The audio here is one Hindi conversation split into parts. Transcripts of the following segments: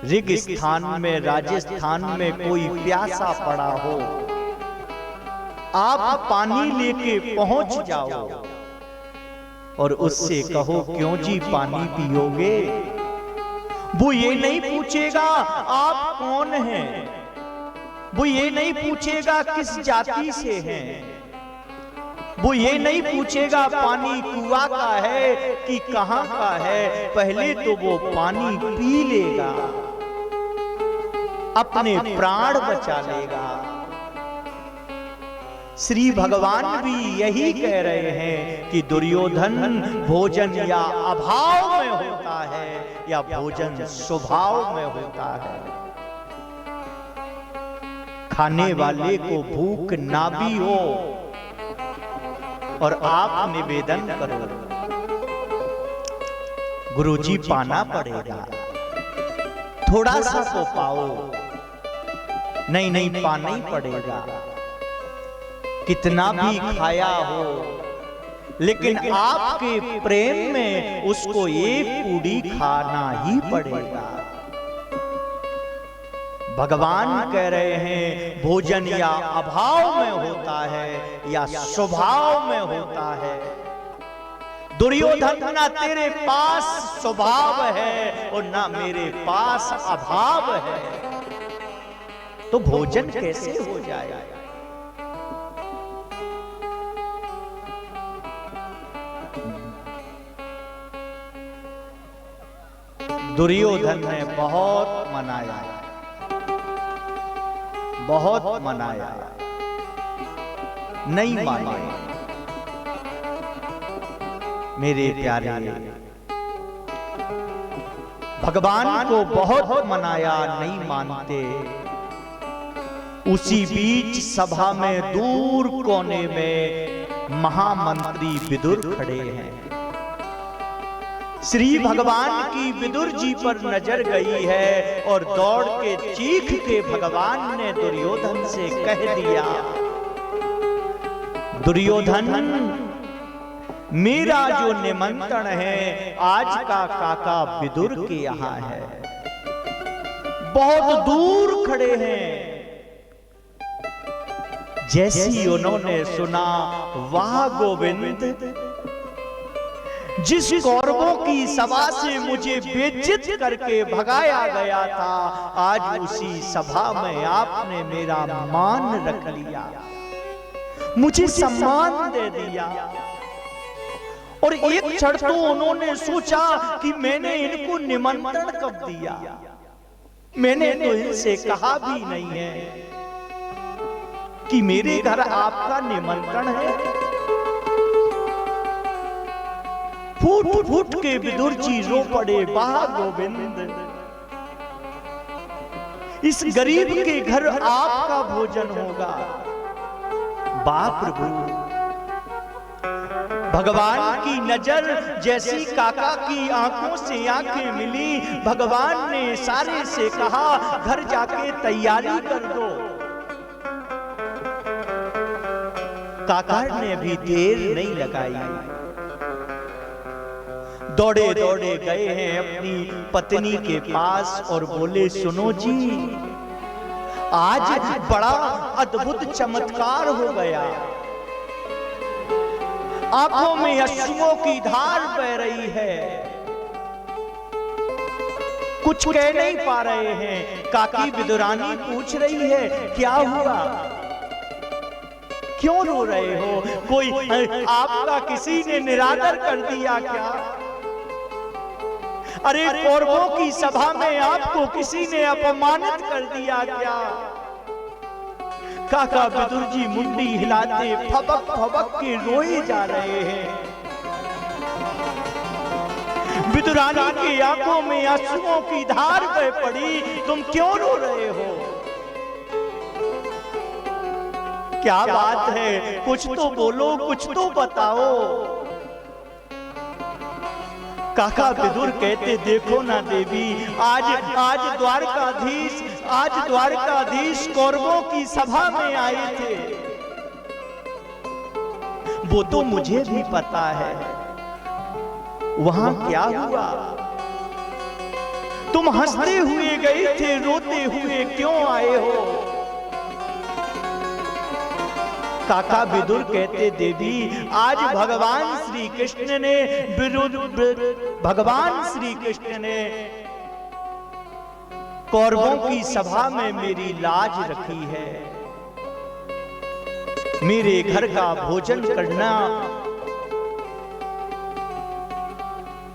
रेगिस्तान में, राजस्थान में कोई प्यासा पड़ा हो, आप पानी लेके पहुंच जाओ और उससे कहो क्यों जी पानी पियोगे, वो ये नहीं पूछेगा आप कौन हैं, वो ये नहीं पूछेगा किस जाति से हैं, वो ये नहीं पूछेगा पानी कुआं का है कि कहां का है, पहले तो वो पानी पी लेगा, अपने प्राण बचा लेगा। श्री भगवान भी यही कह रहे हैं कि दुर्योधन भोजन या अभाव में होता है या भोजन स्वभाव में होता है। खाने वाले को भूख ना भी हो और आप निवेदन करो, गुरुजी पाना पड़ेगा, थोड़ा सा तो पाओ, नहीं नहीं पाना ही पड़ेगा, कितना भी खाया हो, लेकिन आपके प्रेम में उसको एक पूड़ी खाना ही पड़ेगा। भगवान कह रहे हैं भोजन या अभाव में होता है या स्वभाव में होता है। दुर्योधन ना तेरे पास स्वभाव है और ना मेरे पास अभाव है, तो भोजन कैसे हो जाए? दुर्योधन ने बहुत मनाया, बहुत मनाया, नहीं माने। मेरे प्यारे, भगवान को बहुत मनाया, नहीं मानते। उसी बीच सभा में दूर कोने में महामंत्री विदुर खड़े हैं। श्री भगवान की विदुर जी पर नजर गई है और दौड़ के चीख के भगवान ने दुर्योधन से कह दिया, दुर्योधन मेरा जो निमंत्रण है आज का काका विदुर के यहां है, बहुत दूर खड़े हैं। जैसी उन्होंने सुना, वाह गोविंद, जिस कौरवों की सभा से मुझे बेइज्जत करके भगाया गया था, आज उसी सभा में आपने मेरा मान रख लिया, मुझे सम्मान दे दिया। और एक क्षण तो उन्होंने सोचा कि मैंने इनको निमंत्रण कब दिया, मैंने तो इनसे कहा भी नहीं है कि मेरे घर आपका निमंत्रण है। फूट फूट के विदुर जी रो पड़े, वाह गोविंद, इस गरीब के घर आपका भोजन होगा। बाप प्रभु, भगवान की नजर जैसी काका की आंखों से आंखें मिली, भगवान ने सारे से कहा घर जाके तैयारी कर दो। काका ने भी देर नहीं लगाई, दौड़े दौड़े गए हैं अपनी पत्नी के पास और बोले, सुनो जी, आज बड़ा अद्भुत चमत्कार हो गया, आंखों में अश्रुओं की धार बह रही है, कुछ कह नहीं पा रहे हैं। काकी विदुरानी पूछ रही है, क्या हुआ, क्यों रो रहे हो, कोई आपका किसी ने निरादर कर दिया क्या? अरे कौरवों की सभा में आपको किसी ने अपमानित कर दिया क्या? काका विदुर जी मुंडी हिलाते फबक फबक के रोए जा रहे हैं। विदुरानी की आंखों में आंसुओं की धार बह पड़ी, तुम क्यों रो रहे हो, क्या बात है, कुछ तो बोलो, कुछ तो बताओ। काका विदुर कहते, देखो ना देवी, आज द्वारकाधीश कौरवों की सभा में आए थे, वो तो मुझे भी पता है, वहां क्या हुआ, तुम तुम हंसते हुए गए थे, रोते हुए क्यों आए हो? काका विदुर कहते, देवी आज भगवान श्री कृष्ण ने भगवान श्री कृष्ण ने कौरवों की सभा में मेरी लाज रखी है। मेरे घर का भोजन करना,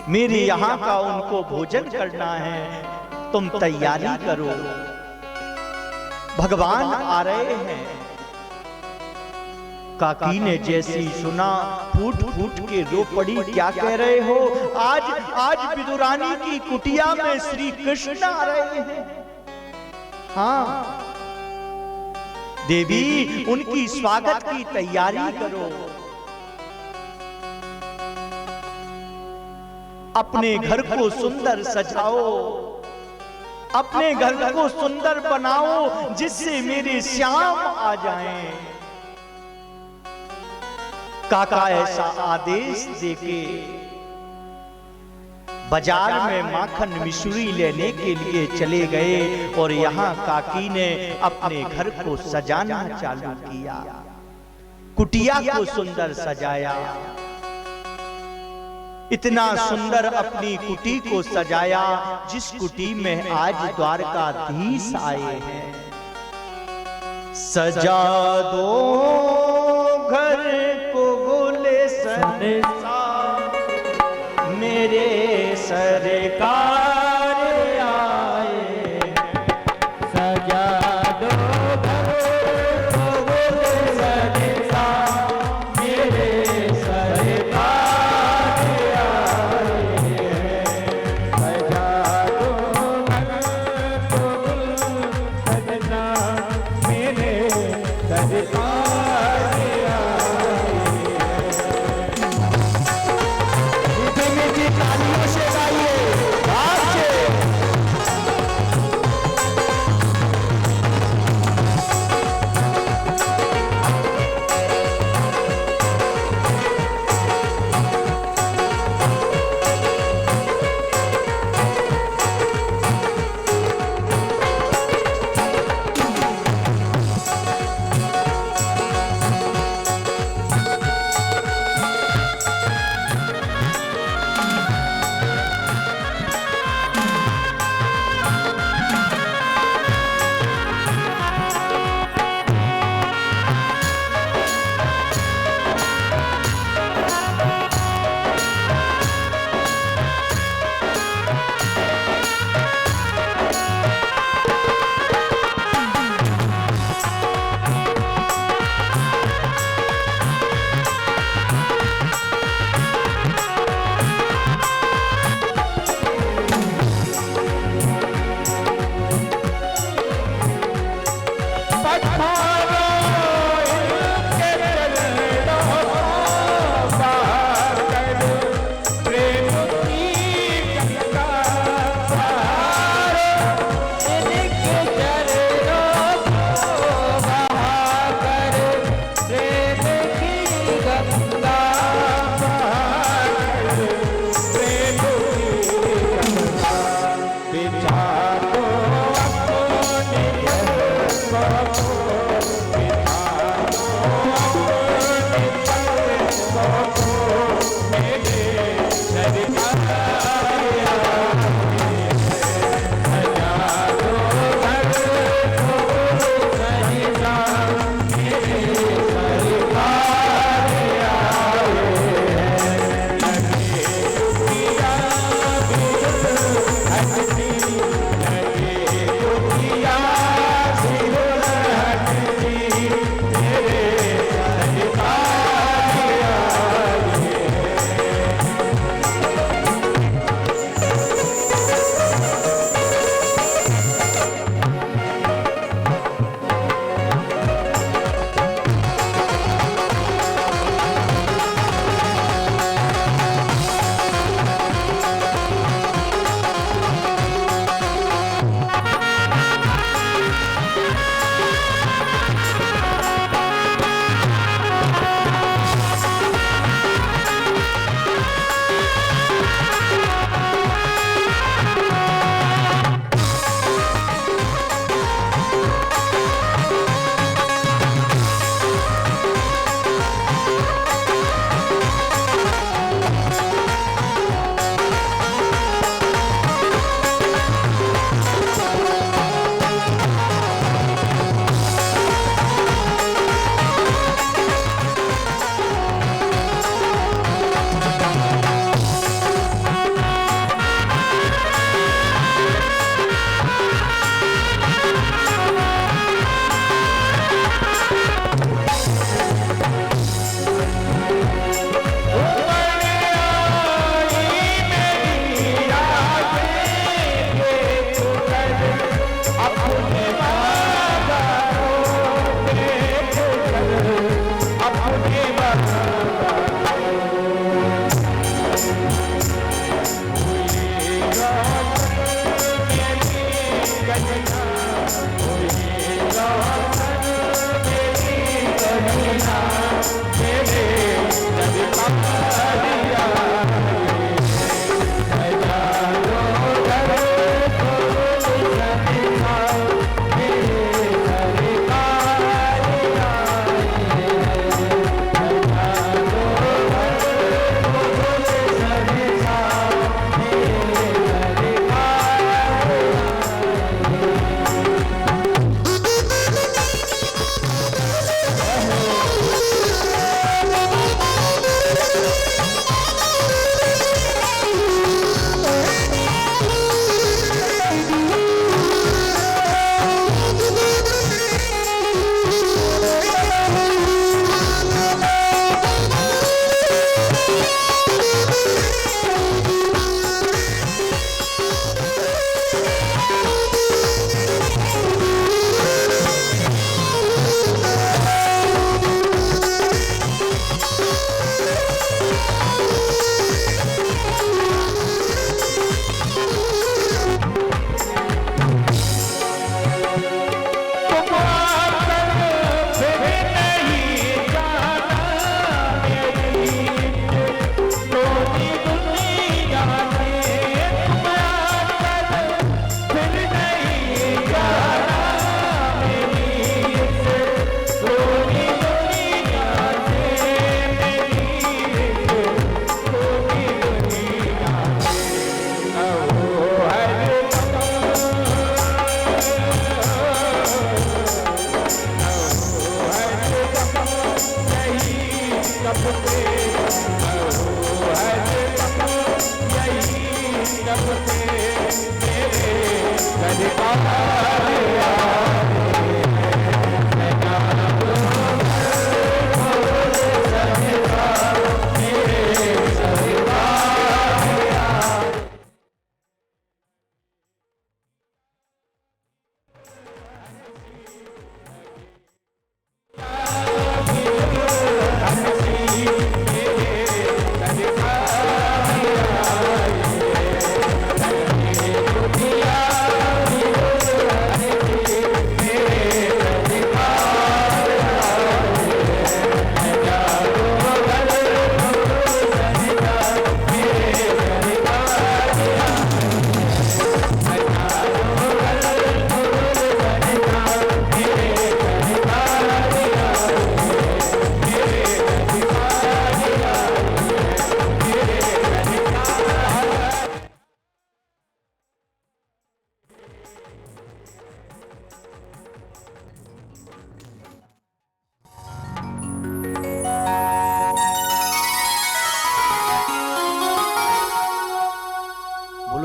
मेरे यहां का उनको भोजन करना है, तुम तैयारी करो, भगवान आ रहे हैं। काकी ने जैसी सुना फूट फूट के रो पड़ी। क्या कह रहे हो? आज विदुरानी की कुटिया में श्री कृष्ण आ रहे हैं। हाँ देवी, उनकी स्वागत की तैयारी करो, अपने घर को सुंदर सजाओ, अपने घर को सुंदर बनाओ, जिससे मेरे श्याम आ जाएं। काका ऐसा आदेश देके बाजार में माखन मिश्री लेने के लिए चले गए और यहाँ काकी ने अपने घर को सजाना चालू किया, कुटिया को सुंदर सजाया। इतना सुंदर अपनी कुटी को सजाया जिस कुटी में आज द्वारकाधीश आए हैं। सजा दो घर को गुलशन मेरे सरकार आए, सजा दो घर को गुलशन मेरे सरकार आए, सजा दो घर को गुलशन मेरे सरकार। तालियों से गाइए।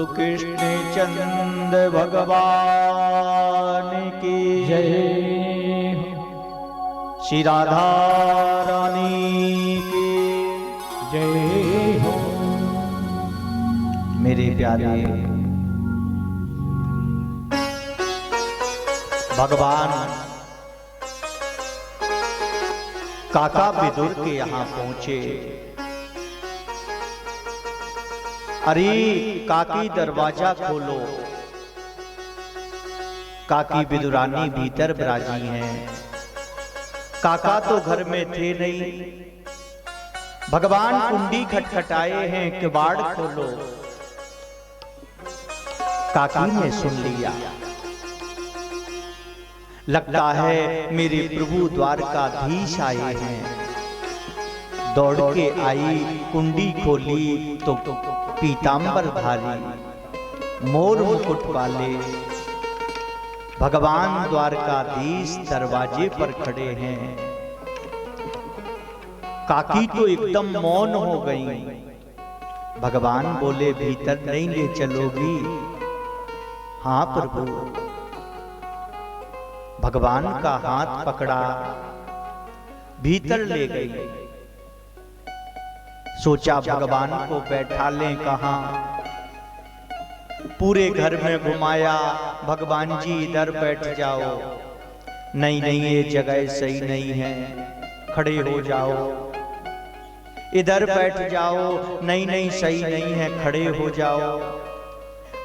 कृष्ण चंद भगवान की जय। श्री राधा रानी की जय हो। मेरे प्यारे भगवान काका विदुर के यहां पहुंचे। अरे काकी दरवाजा खोलो। काकी विदुरानी भीतर विराजी हैं। काका तो घर में थे नहीं। भगवान कुंडी खटखटाए हैं, किवाड़ खोलो। काकी ने सुन लिया। लगता है मेरे प्रभु द्वारकाधीश आए हैं। दौड़ के आई, कुंडी खोली तो पीतांबर धारी, मोर मुकुट वाले भगवान द्वारकाधीश दरवाजे पर खड़े हैं। काकी तो एकदम मौन हो गई। भगवान बोले, भीतर नहीं ले चलोगी? हाँ प्रभु। भगवान का हाथ पकड़ा, भीतर ले गई। सोचा भगवान को बैठा लें कहां। पूरे घर में घुमाया, भगवान जी इधर बैठ जाओ। नहीं नहीं, ये जगह सही नहीं है, खड़े हो जाओ। इधर बैठ जाओ। नहीं नहीं, सही नहीं है, खड़े हो जाओ।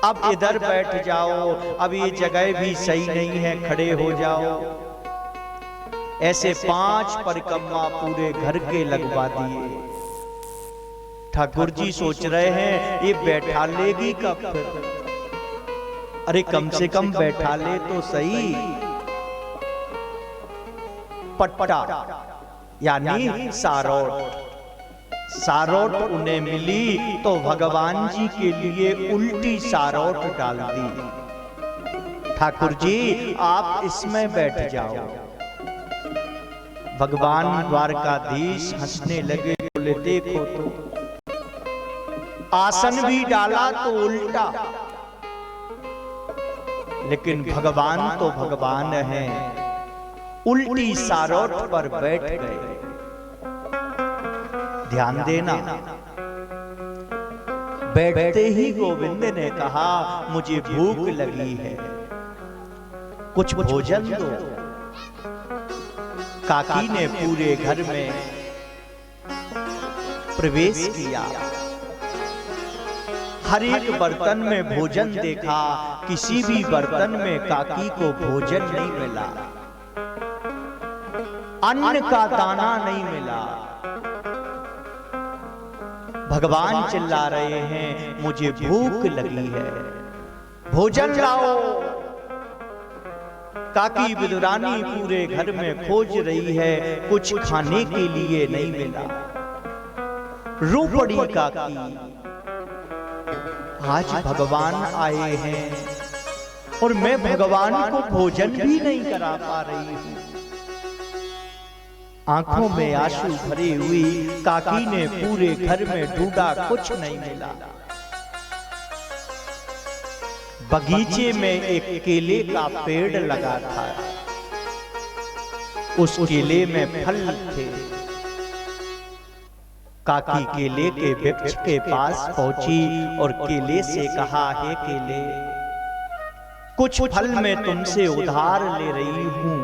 अब इधर बैठ जाओ। अब ये जगह भी सही नहीं है, खड़े हो जाओ। ऐसे 5 परिक्रमा पूरे घर के लगवा दिए। ठाकुर जी सोच रहे हैं ये बैठा लेगी कब फिर? अरे कम से कम बैठा ले तो सही। पट्टा यानी सारोट। सारोट उन्हें मिली तो भगवान जी के लिए उल्टी सारोट डाल दी। ठाकुर जी आप इसमें बैठ जाओ। भगवान द्वारकाधीश हंसने लगे, बोले देखो तो आसन भी डाला तो उल्टा। लेकिन भगवान तो भगवान हैं, उल्टी सारोट पर बैठ गए। ध्यान देना, बैठते ही गोविंद ने कहा, मुझे भूख लगी है, कुछ भोजन दो। काकी ने पूरे घर में प्रवेश किया। हर एक बर्तन में भोजन देखा, किसी भी बर्तन में काकी को भोजन नहीं मिला। अन्न का दाना नहीं मिला। भगवान चिल्ला रहे हैं, मुझे भूख लगी है, भोजन लाओ। काकी विदुरानी पूरे घर में खोज रही है, कुछ खाने के लिए नहीं मिला। रो पड़ी काकी, आज भगवान आए हैं और मैं भगवान को भोजन भी नहीं करा पा रही हूं। आंखों में आंसू भरी हुई काकी ने पूरे घर में ढूंढा, कुछ नहीं मिला। बगीचे में एक केले का पेड़ लगा था, उस केले में फल थे। काकी केले के वृक्ष के पास पहुंची और केले से कहा, हे केले, कुछ फल मैं तुमसे उधार ले रही हूं।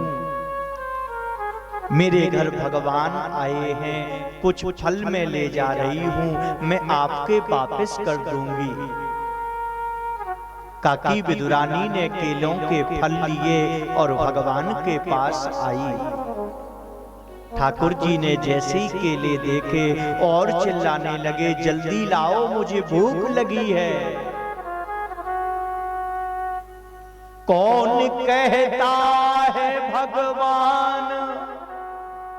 मेरे घर भगवान आए हैं, कुछ फल मैं ले जा रही हूं, मैं आपके वापस कर दूंगी। काकी विदुरानी ने केलों के फल लिए और भगवान के पास आई। ठाकुर जी ने जैसे ही केले देखे और चिल्लाने लगे, जल्दी लाओ, मुझे भूख लगी है। कौन कहता है भगवान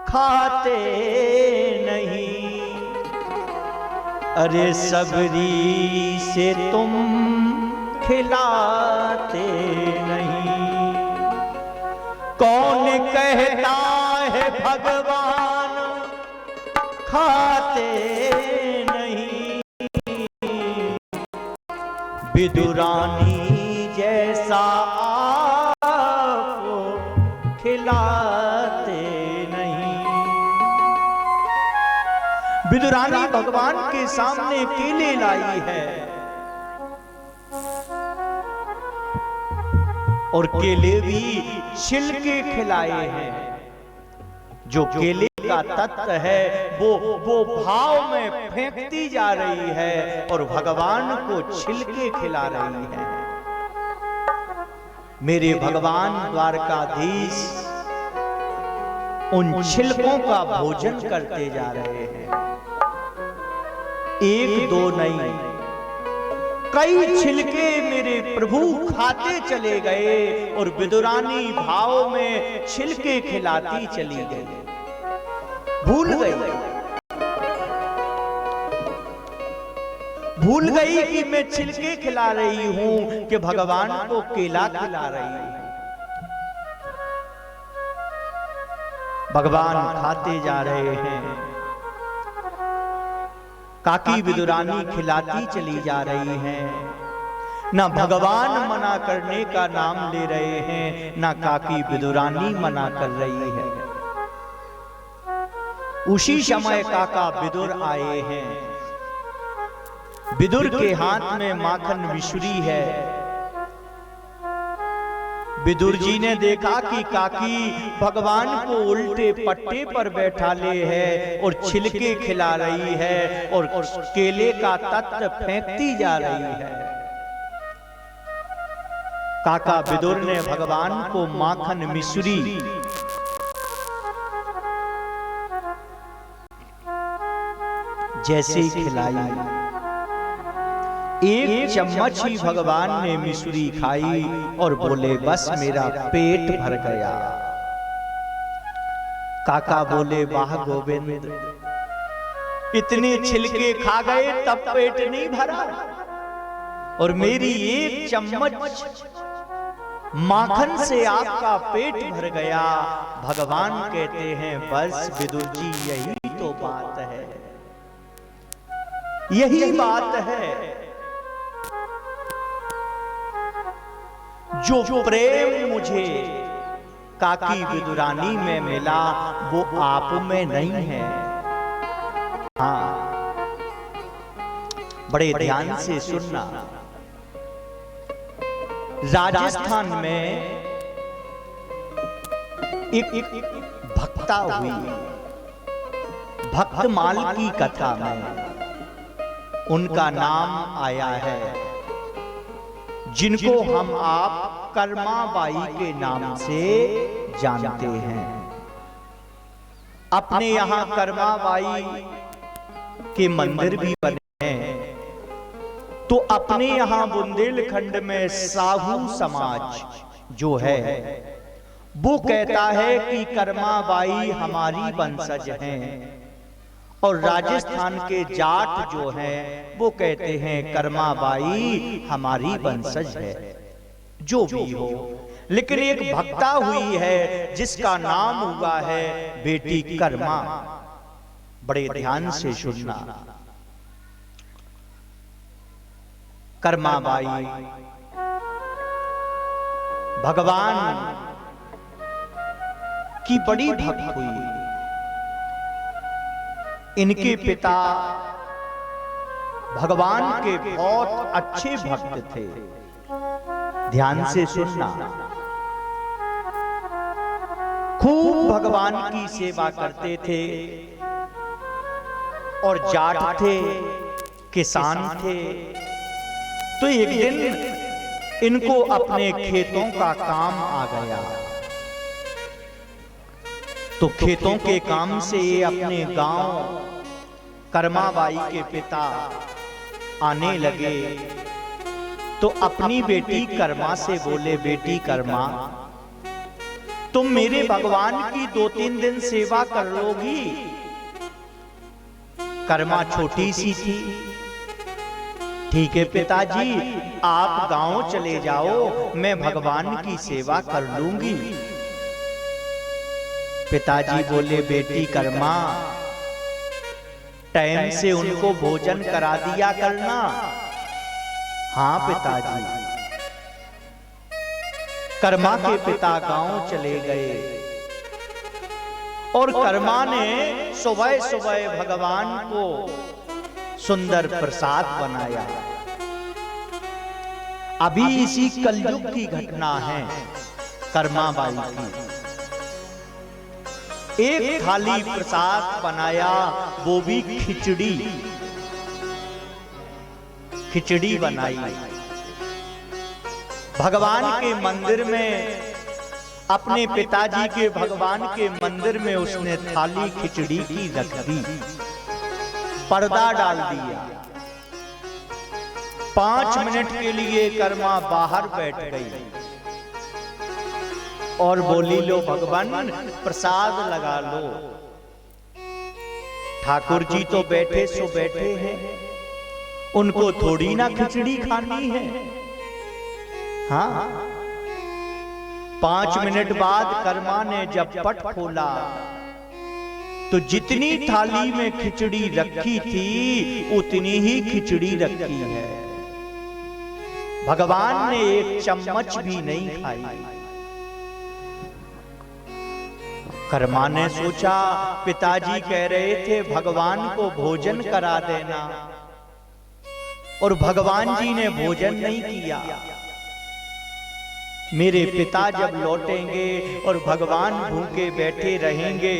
खाते नहीं, अरे सबरी से तुम खिलाते नहीं। कौन कहता है भगवान खाते नहीं, विदुरानी जैसा आपको खिलाते नहीं। विदुरानी भगवान के सामने केले लाई है और केले भी छिलके खिलाए हैं। जो केले का तत्व है वो भाव में फेंकती जा रही है और भगवान को छिलके खिला रही है। मेरे भगवान द्वारकाधीश उन छिलकों का भोजन करते जा रहे हैं। एक दो नहीं, कई छिलके मेरे प्रभु खाते चले गए और विदुरानी भाव में छिलके खिलाती चली गई। भूल गई कि मैं छिलके खिला रही हूं कि भगवान को केला खिला रही हूं। भगवान खाते जा रहे हैं, काकी विदुरानी खिलाती चली जा रही हैं। ना भगवान मना करने का नाम ले रहे हैं, ना काकी विदुरानी मना कर रही है। उसी समय काका विदुर आए हैं। विदुर के हाथ में माखन मिश्री है। विदुर जी ने देखा कि काकी भगवान को उल्टे पट्टे पर बैठा ले है और छिलके खिला रही है और केले का तत्व फेंकती जा रही है। काका विदुर ने भगवान को माखन मिश्री जैसे ही खिलाई, एक चम्मच ही भगवान ने मिश्री खाई और बोले, बस मेरा पेट भर गया। काका बोले, वाह गोविंद, इतने छिलके खा गए तब पेट नहीं भरा और मेरी एक चम्मच माखन से आपका पेट भर गया। भगवान कहते हैं, बस विदुर जी, यही तो बात है, यही बात है। जो प्रेम मुझे काकी विदुरानी में मिला वो आप में नहीं है। हाँ, बड़े ध्यान से सुनना। राजस्थान में एक भक्ता हुई, भक्तमाल की कथा में उनका नाम आया है, जिनको हम आप कर्माबाई के नाम से जानते हैं। अपने यहाँ कर्माबाई के मंदिर भी बने हैं। तो अपने यहाँ बुंदेलखंड में साहू समाज जो है वो कहता है कि कर्माबाई हमारी वंशज हैं, और राजस्थान के जाट जो हैं वो कहते हैं कर्माबाई हमारी वंशज है। जो भी हो, लेकिन एक भक्ता हुई है जिसका नाम हुआ है बेटी कर्मा। बड़े ध्यान से सुनना। कर्मा बाई भगवान की बड़ी भक्त हुई। इनके पिता भगवान के बहुत अच्छे भक्त थे। ध्यान से सुनना। खूब भगवान की सेवा करते थे और जाट थे, किसान थे। तो एक दिन इनको अपने खेतों का काम आ गया। तो खेतों के काम से ये अपने गांव कर्माबाई के पिता आने लगे। तो अपनी बेटी कर्मा से बोले, बेटी कर्मा तुम मेरे भगवान की 2-3 दिन सेवा कर लोगी? कर्मा छोटी सी थी। ठीक है पिताजी, आप गांव चले जाओ, मैं भगवान की सेवा कर लूंगी। पिताजी बोले, बेटी कर्मा टाइम से उनको भोजन करा दिया करना। हाँ पिताजी। कर्मा के पिता गांव चले गए और कर्मा ने सुबह सुबह भगवान को सुंदर प्रसाद बनाया। अभी इसी कलयुग की घटना है कर्मा बाई की। एक थाली प्रसाद बनाया, वो भी खिचड़ी बनाई। भगवान के मंदिर में, अपने पिताजी के भगवान के मंदिर में उसने थाली खिचड़ी की रख दी, पर्दा डाल दिया। 5 मिनट के लिए कर्मा बाहर बैठ गई और बोली, लो भगवान प्रसाद लगा लो। ठाकुर जी तो बैठे सो बैठे हैं, उनको थोड़ी ना खिचड़ी खानी है। हाँ। 5 मिनट बाद कर्मा ने जब पट खोला तो जितनी थाली में खिचड़ी रखी थी उतनी ही खिचड़ी रखी है। भगवान ने एक चम्मच भी नहीं खाई। कर्मा ने सोचा, पिताजी कह रहे थे भगवान को भोजन करा देना, और भगवान जी ने भोजन नहीं किया। मेरे पिता जब लौटेंगे और भगवान भूखे बैठे रहेंगे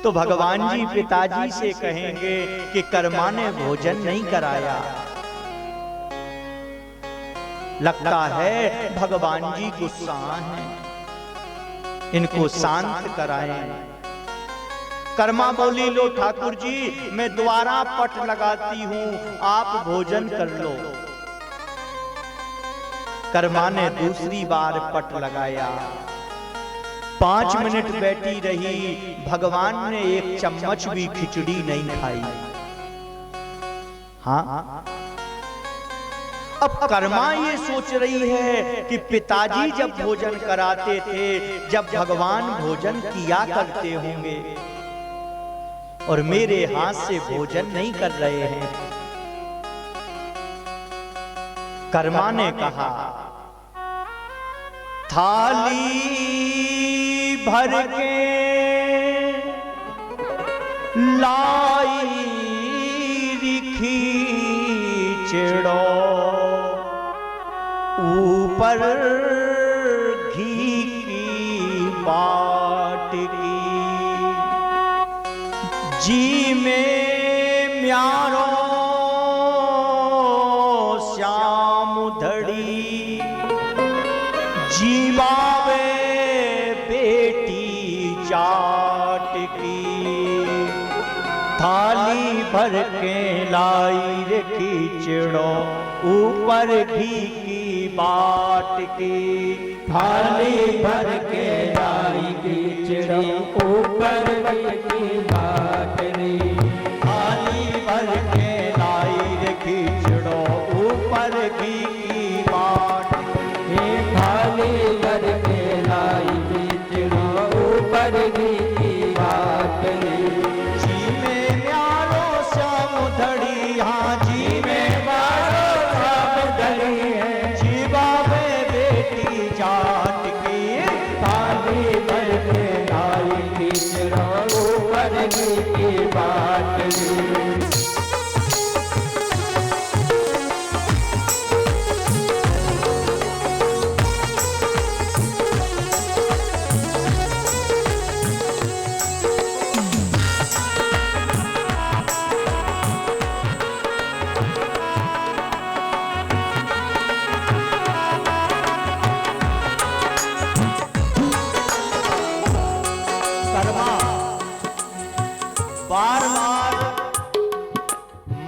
तो भगवान जी पिताजी से कहेंगे कि कर्मा ने भोजन नहीं कराया। लगता है भगवान जी गुस्सा हैं, इनको शांत कराएं। कर्मा बोली, लो ठाकुर जी मैं दोबारा पट लगाती हूं, आप भोजन कर लो। कर्मा ने दूसरी बार पट लगाया। 5 मिनट बैठी रही, भगवान ने एक चम्मच भी खिचड़ी नहीं खाई। हाँ। अब कर्मा ये सोच रही है कि पिताजी जब भोजन कराते थे, जब भगवान भोजन किया करते होंगे और मेरे हाथ से भोजन नहीं कर रहे हैं। कर्मा ने कहा, थाली भर के लाई खींचड़ो, ऊपर घी की बाटकी, जी में म्यारो श्याम धड़ी, जीवावे बेटी चाट की। थाली भर के लाई रे खींचड़ो, ऊपर घी की बाट की। थाली भर के लाई खींचड़ो, ऊपर घी की बाट की। थाली भर के लाई रे खींचड़ो, ऊपर घी की बाट की। थाली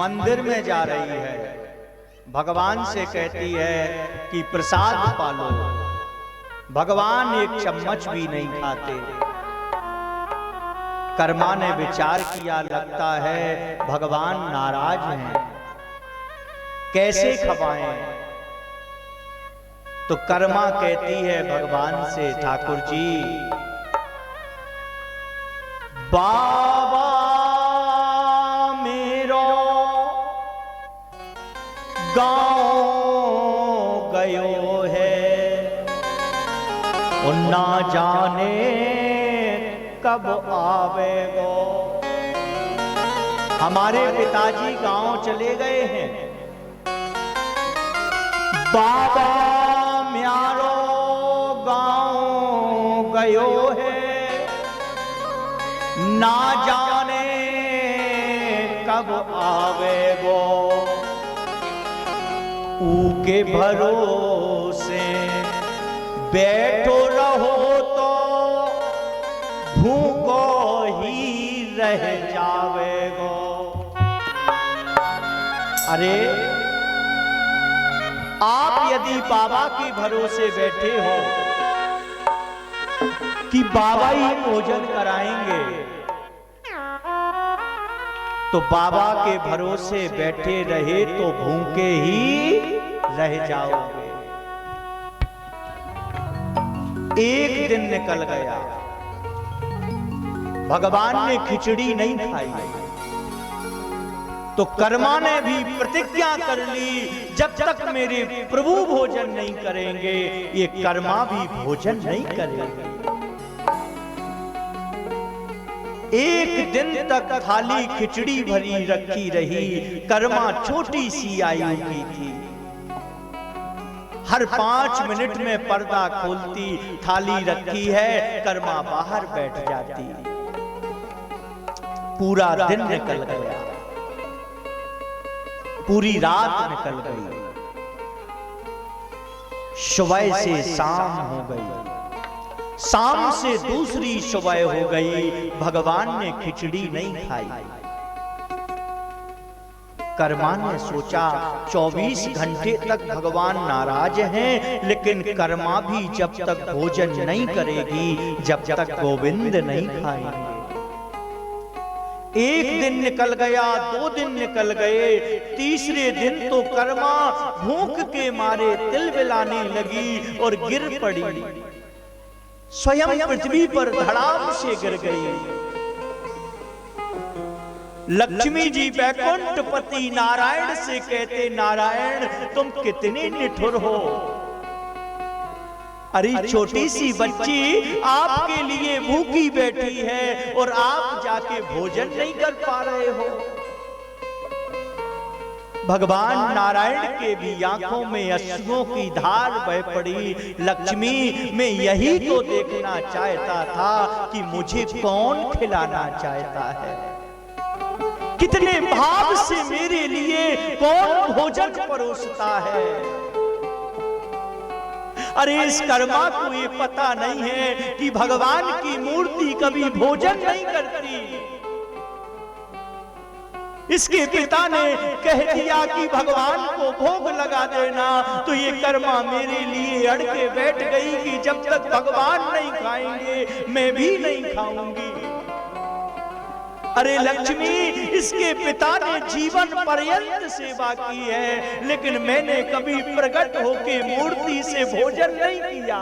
मंदिर में जा रही है, भगवान से कहती है कि प्रसाद पालो। भगवान एक चम्मच भी नहीं खाते। कर्मा ने विचार किया, लगता है भगवान नाराज हैं, कैसे खवाएं। तो कर्मा कहती है भगवान से, ठाकुर जी, बाबा मेरो गाँव गयो है, ना जाने कब आवेगो। हमारे पिताजी गांव चले गए हैं, बाबा म्यारो गांव गयो है, ना जाने कब आवेगो। ऊके भरोसे बैठो रहो तो भूखो ही रह जावेगो। अरे आप यदि बाबा के भरोसे बैठे हो कि बाबा ही भोजन कराएंगे, तो बाबा के भरोसे बैठे रहे तो भूखे ही रह जाओगे। एक दिन निकल गया, भगवान ने खिचड़ी नहीं खाई, तो कर्मा ने भी प्रतिज्ञा कर ली, जब तक मेरे प्रभु भोजन नहीं करेंगे ये कर्मा भी भोजन नहीं करेंगे। एक दिन तक थाली खिचड़ी भरी रखी रही। कर्मा छोटी सी आयु की थी, हर 5 मिनट में पर्दा खोलती, थाली रखी है, कर्मा बाहर बैठ जाती। पूरा दिन निकल गया, पूरी रात निकल गई, सुबह से शाम हो गई, शाम से दूसरी सुबह हो गई, भगवान ने खिचड़ी नहीं खाई। कर्मा ने सोचा 24 घंटे तक भगवान नाराज हैं, लेकिन कर्मा भी जब तक भोजन नहीं करेगी, जब तक गोविंद नहीं खाएंगे। एक दिन निकल गया, 2 दिन निकल गए, तीसरे दिन तो कर्मा भूख के मारे तिलमिलाने लगी और गिर पड़ी, स्वयं पृथ्वी पर धड़ाम से गिर गई। लक्ष्मी जी वैकुंठपति नारायण से कहते, नारायण तुम कितने निठुर हो, अरे छोटी सी बच्ची आपके लिए भूखी बैठी है और आप जाके भोजन नहीं कर पा रहे हो। भगवान नारायण के भी आंखों में अश्रुओं की धार बह पड़ी। लक्ष्मी, मैं यही तो देखना चाहता था कि मुझे कौन खिलाना चाहता है, कितने भाव से मेरे लिए कौन भोजन परोसता है। अरे इस कर्मा को ये पता नहीं है कि भगवान की मूर्ति कभी भोजन नहीं करती। इसके पिता ने कह दिया कि भगवान को भोग लगा देना, तो ये कर्मा मेरे लिए अड़ के बैठ गई कि जब तक भगवान नहीं खाएंगे मैं भी नहीं खाऊंगी। अरे लक्ष्मी, इसके पिता ने जीवन पर्यंत सेवा की है, लेकिन मैंने कभी प्रकट होके मूर्ति से भोजन नहीं किया।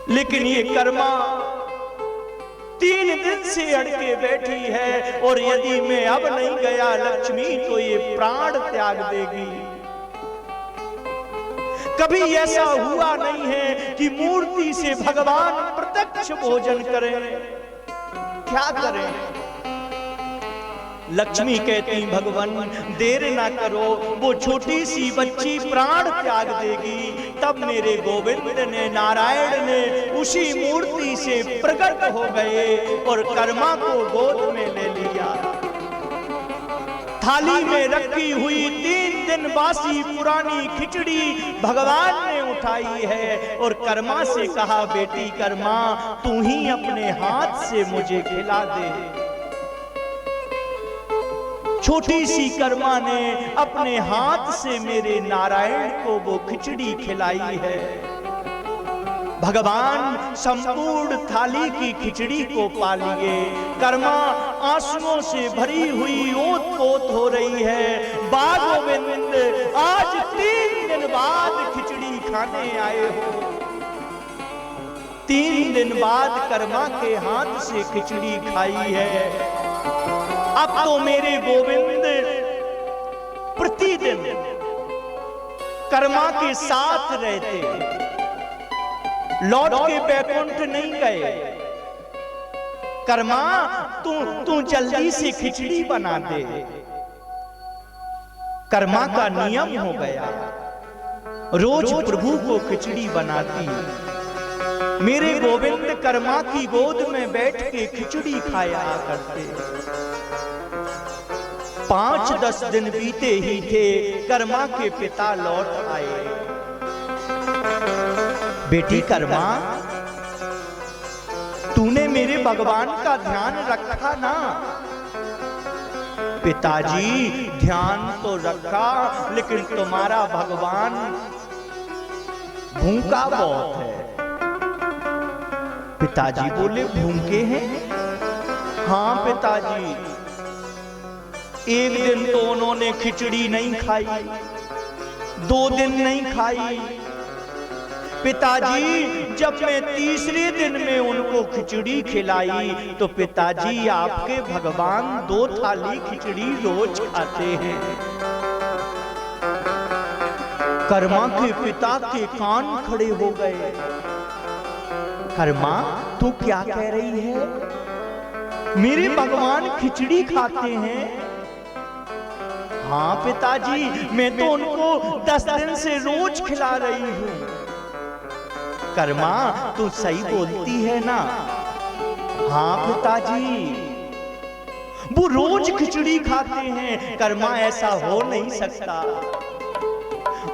लेकिन ये कर्मा 3 दिन से अड़के बैठी है, और यदि मैं अब नहीं गया लक्ष्मी तो ये प्राण त्याग देगी। कभी ऐसा हुआ नहीं है कि मूर्ति से भगवान प्रत्यक्ष भोजन करें, क्या करें। लक्ष्मी कहती, भगवान देर ना करो, वो छोटी सी बच्ची प्राण त्याग देगी। तब मेरे गोविंद ने, नारायण ने उसी मूर्ति से प्रकट हो गए और कर्मा को गोद में ले लिया। थाली में रखी हुई 3 दिन बासी पुरानी खिचड़ी भगवान ने उठाई है और कर्मा से कहा, बेटी कर्मा, तू ही अपने हाथ से मुझे खिला दे। छोटी सी कर्मा ने अपने हाथ से मेरे नारायण को वो खिचड़ी खिलाई है। भगवान संपूर्ण थाली की खिचड़ी को पा लिए। कर्मा आंसुओं से भरी हुई ओत पोत हो रही है। बा गोविंद, आज 3 दिन बाद खिचड़ी खाने आए हो। 3 दिन बाद कर्मा के हाथ से खिचड़ी खाई है। अब तो मेरे गोविंद प्रतिदिन कर्मा के साथ रहते, लौट के बैकुंठ नहीं गए। कर्मा, तू जल्दी से खिचड़ी बना दे। कर्मा का नियम हो गया, रोज प्रभु को खिचड़ी बनाती। मेरे गोविंद कर्मा की गोद में बैठ के खिचड़ी खाया करते। 5-10 दिन बीते ही थे, कर्मा के पिता लौट आए। बेटी कर्मा, तूने मेरे भगवान का ध्यान रखा ना? पिताजी, ध्यान तो रखा, लेकिन तुम्हारा भगवान भूखा बहुत है। पिताजी बोले, भूखे हैं? हाँ पिताजी। एक दिन तो उन्होंने खिचड़ी नहीं खाई, 2 दिन नहीं खाई। पिताजी, जब मैं तीसरे दिन में उनको खिचड़ी खिलाई तो पिताजी, आपके भगवान 2 थाली खिचड़ी रोज खाते हैं। कर्मा के पिता के कान खड़े हो गए। कर्मा, तू क्या कह रही है? मेरे भगवान खिचड़ी खाते हैं? हाँ पिताजी, मैं तो उनको 10 दिन से रोज खिला रही हूं। कर्मा, तू सही बोलती है ना? हाँ पिताजी, वो रोज खिचड़ी खाते हैं। कर्मा, ऐसा हो नहीं सकता।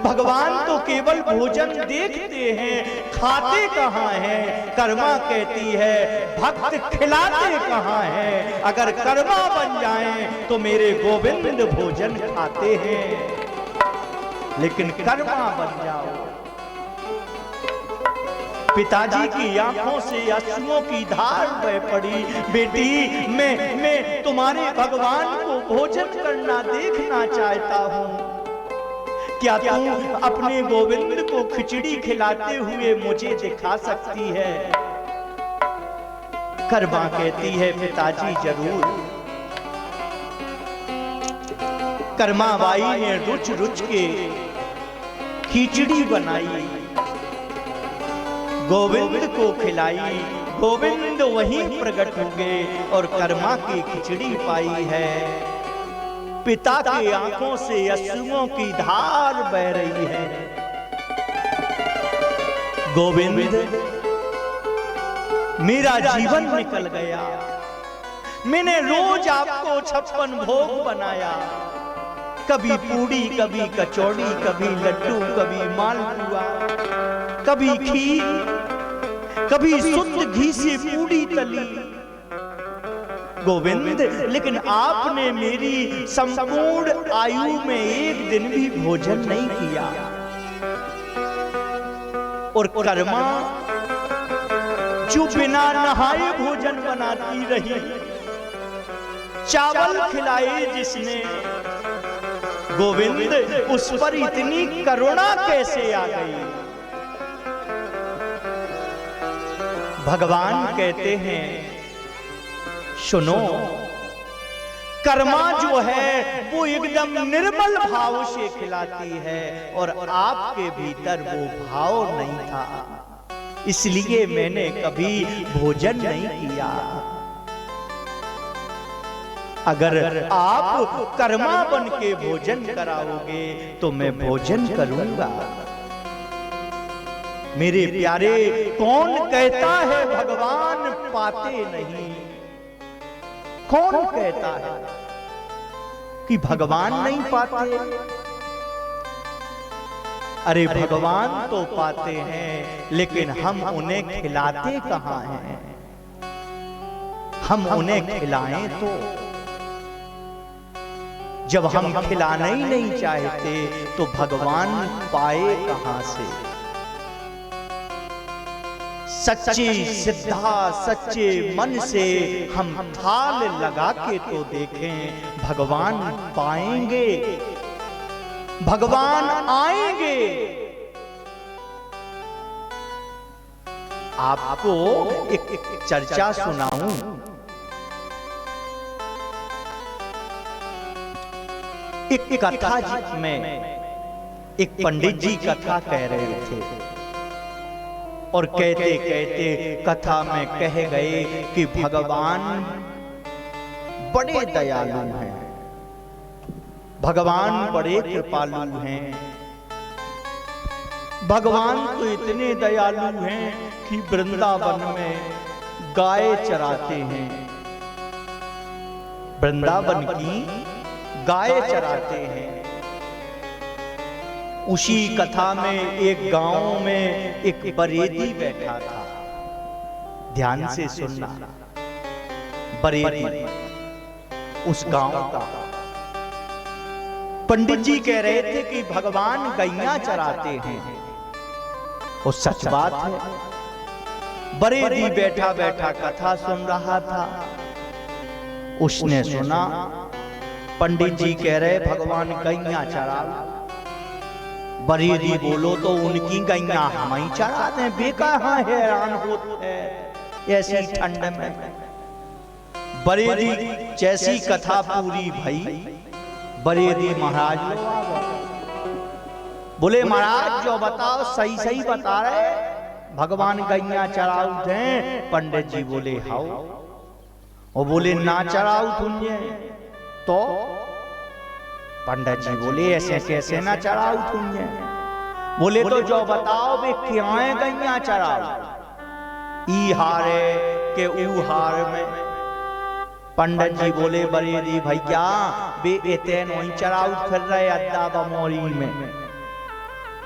भगवान तो केवल भोजन देखते हैं, खाते कहाँ हैं? कर्मा कहती है, भक्त खिलाते कहाँ हैं? अगर कर्मा बन जाएं तो मेरे गोविंद भोजन खाते हैं, लेकिन कर्मा बन जाओ। पिताजी की आंखों से अश्रुओं की धार बह पड़ी। बेटी, मैं तुम्हारे भगवान को भोजन करना देखना चाहता हूँ। क्या तू अपने गोविंद को खिचड़ी खिलाते हुए मुझे दिखा सकती है? कर्मा कहती है, पिताजी जरूर। कर्मा बाई ने रुच रुच के खिचड़ी बनाई, गोविंद को खिलाई। गोविंद वहीं प्रकट हो गए और कर्मा की खिचड़ी पाई है। पिता की आंखों से अश्रुओं की धार बह रही है। गोविंद, मेरा जीवन निकल गया। मैंने रोज आपको 56 भोग बनाया, कभी पूड़ी, कभी कचौड़ी, कभी लड्डू, कभी मालपुआ, कभी खीर, कभी शुद्ध घी से पूड़ी तली। गोविंद, लेकिन आपने मेरी संपूर्ण आयु में एक दिन भी भोजन नहीं किया। और कर्मा जो बिना नहाए भोजन बनाती रही, चावल खिलाए जिसने, गोविंद उस पर इतनी करुणा कैसे आ गई? भगवान कहते हैं, सुनो, कर्मा जो है वो एकदम निर्मल भाव से खिलाती है और आपके भीतर वो भाव नहीं था, इसलिए मैंने कभी भोजन नहीं किया। अगर आप कर्मा बन के भोजन कराओगे तो मैं भोजन करूंगा। मेरे प्यारे, कौन कहता है भगवान पाते नहीं? कौन कहता है कि भगवान नहीं पाते? अरे भगवान तो पाते हैं, लेकिन हम उन्हें खिलाते कहां हैं? हम उन्हें खिलाएं तो। जब हम खिलाना ही नहीं चाहते तो भगवान पाए कहां से? सच्ची श्रद्धा सच्चे मन से हम थाल लगा के तो देखें, भगवान पाएंगे, भगवान आएंगे। आपको एक चर्चा सुनाऊं। एक कथा में एक पंडित जी कथा कह रहे थे और कहते कहते कथा में कह गए कि भगवान बड़े दयालु हैं, भगवान बड़े कृपालु हैं, भगवान तो इतने दयालु हैं कि वृंदावन में गाय चराते हैं, वृंदावन की गाय चराते हैं। उसी कथा में एक गांव में एक बरेदी बैठा था, ध्यान से सुनना, बरेदी उस गांव का। पंडित जी कह रहे थे कि भगवान गैया चराते हैं, वो सच बात है। बरेदी बैठा बैठा कथा सुन रहा था, उसने सुना पंडित जी कह रहे भगवान गैया चराओ। बरेदी बोलो तो उनकी गैया हम ही चरा दें, बेकहाँ हैरान होते हैं ऐसी ठंड में। बरेदी जैसी कथा पूरी भई, बरेदी महाराज बोले महाराज जो बताओ सही सही बता रहे, भगवान गैया चराऊ थे। पंडित जी बोले हाउ, वो बोले ना चराऊ तुझे तो? पंडित जी बोले ऐसे कैसे ना चराऊ तुझे? बोले तो जो बताओ वे क्या है गैया चराऊ, ई हारे के ऊ हार में। पंडित जी बोले बरेदी भैया वे इतने नहीं चराऊ फिर रहे अद्दा बमोरी में,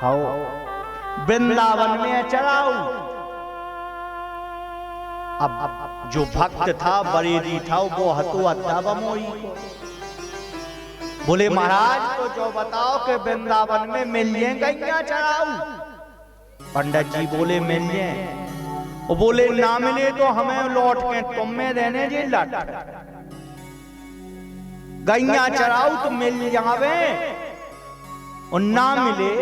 हाउ वृंदावन में चराऊ। अब जो भक्त था बरेदी था वो हतो अद्दा बमोरी को। बोले महाराज तो जो बताओ कि वृंदावन में मिल जाए गैया चराऊ। पंडित जी बोले मिल जाए। वो बोले ना मिले तो हमें लौट के तुम में रहने जे लट, गैया चराऊ तो मिल जावे और ना मिले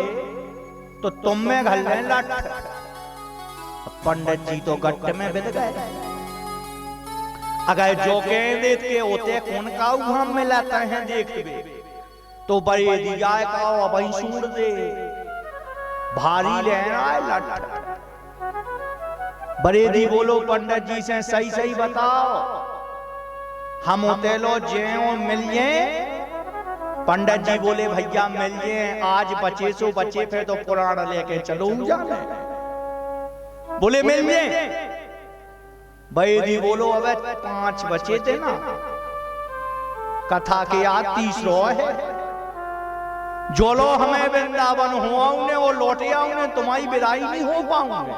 तो तुम में घल रहे लट। पंडित जी तो गट्ट में बिद गए। अगर जो कह देत के होते कौन काऊ हम में लाते हैं देखबे तो बरेदी गाय काऊ अब ही सूर दे, भारी लेना है लट। बरेदी बोलो पंडित जी से सही सही बताओ, हम होते लो जे मिल जाए। पंडित जी बोले भैया मिल जाए, आज बचे सो बचे फिर तो पुराण लेके चलो जाने। बोले मिल जाए। बरेदी बोलो अब 5 बचे थे ना, कथा के आज 30 है। जो लो हमें वृंदावन हुआ उन्हें वो लौटे उन्हें तुम्हारी विदाई नहीं हो पाऊंगे।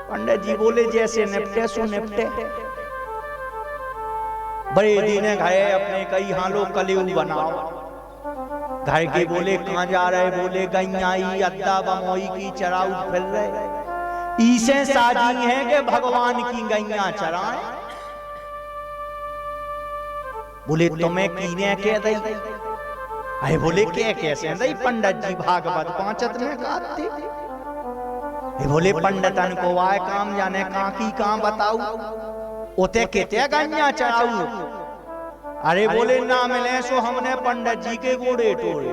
पंडित जी बोले जैसे निपटे सो निपटे। बरेदी ने गए अपने कई हालों कलेऊ बनाओ। घर के बोले कहां जा रहे? बोले गैयाई अद्दा बमोई की चराऊ फिर रहे। इसे साजी है कि भगवान की गैया चराएं। बोले तुम्हें कीने कह दई? अरे बोले क्या कैसे दई? पंडित जी भागवत 5 में कहते। बोले पंडितन को आए काम जाने कहां की काम बताऊ, ओते केते गैया चराऊ। अरे बोले ना मिले सो हमने पंडित जी के गोड़े टोड़े।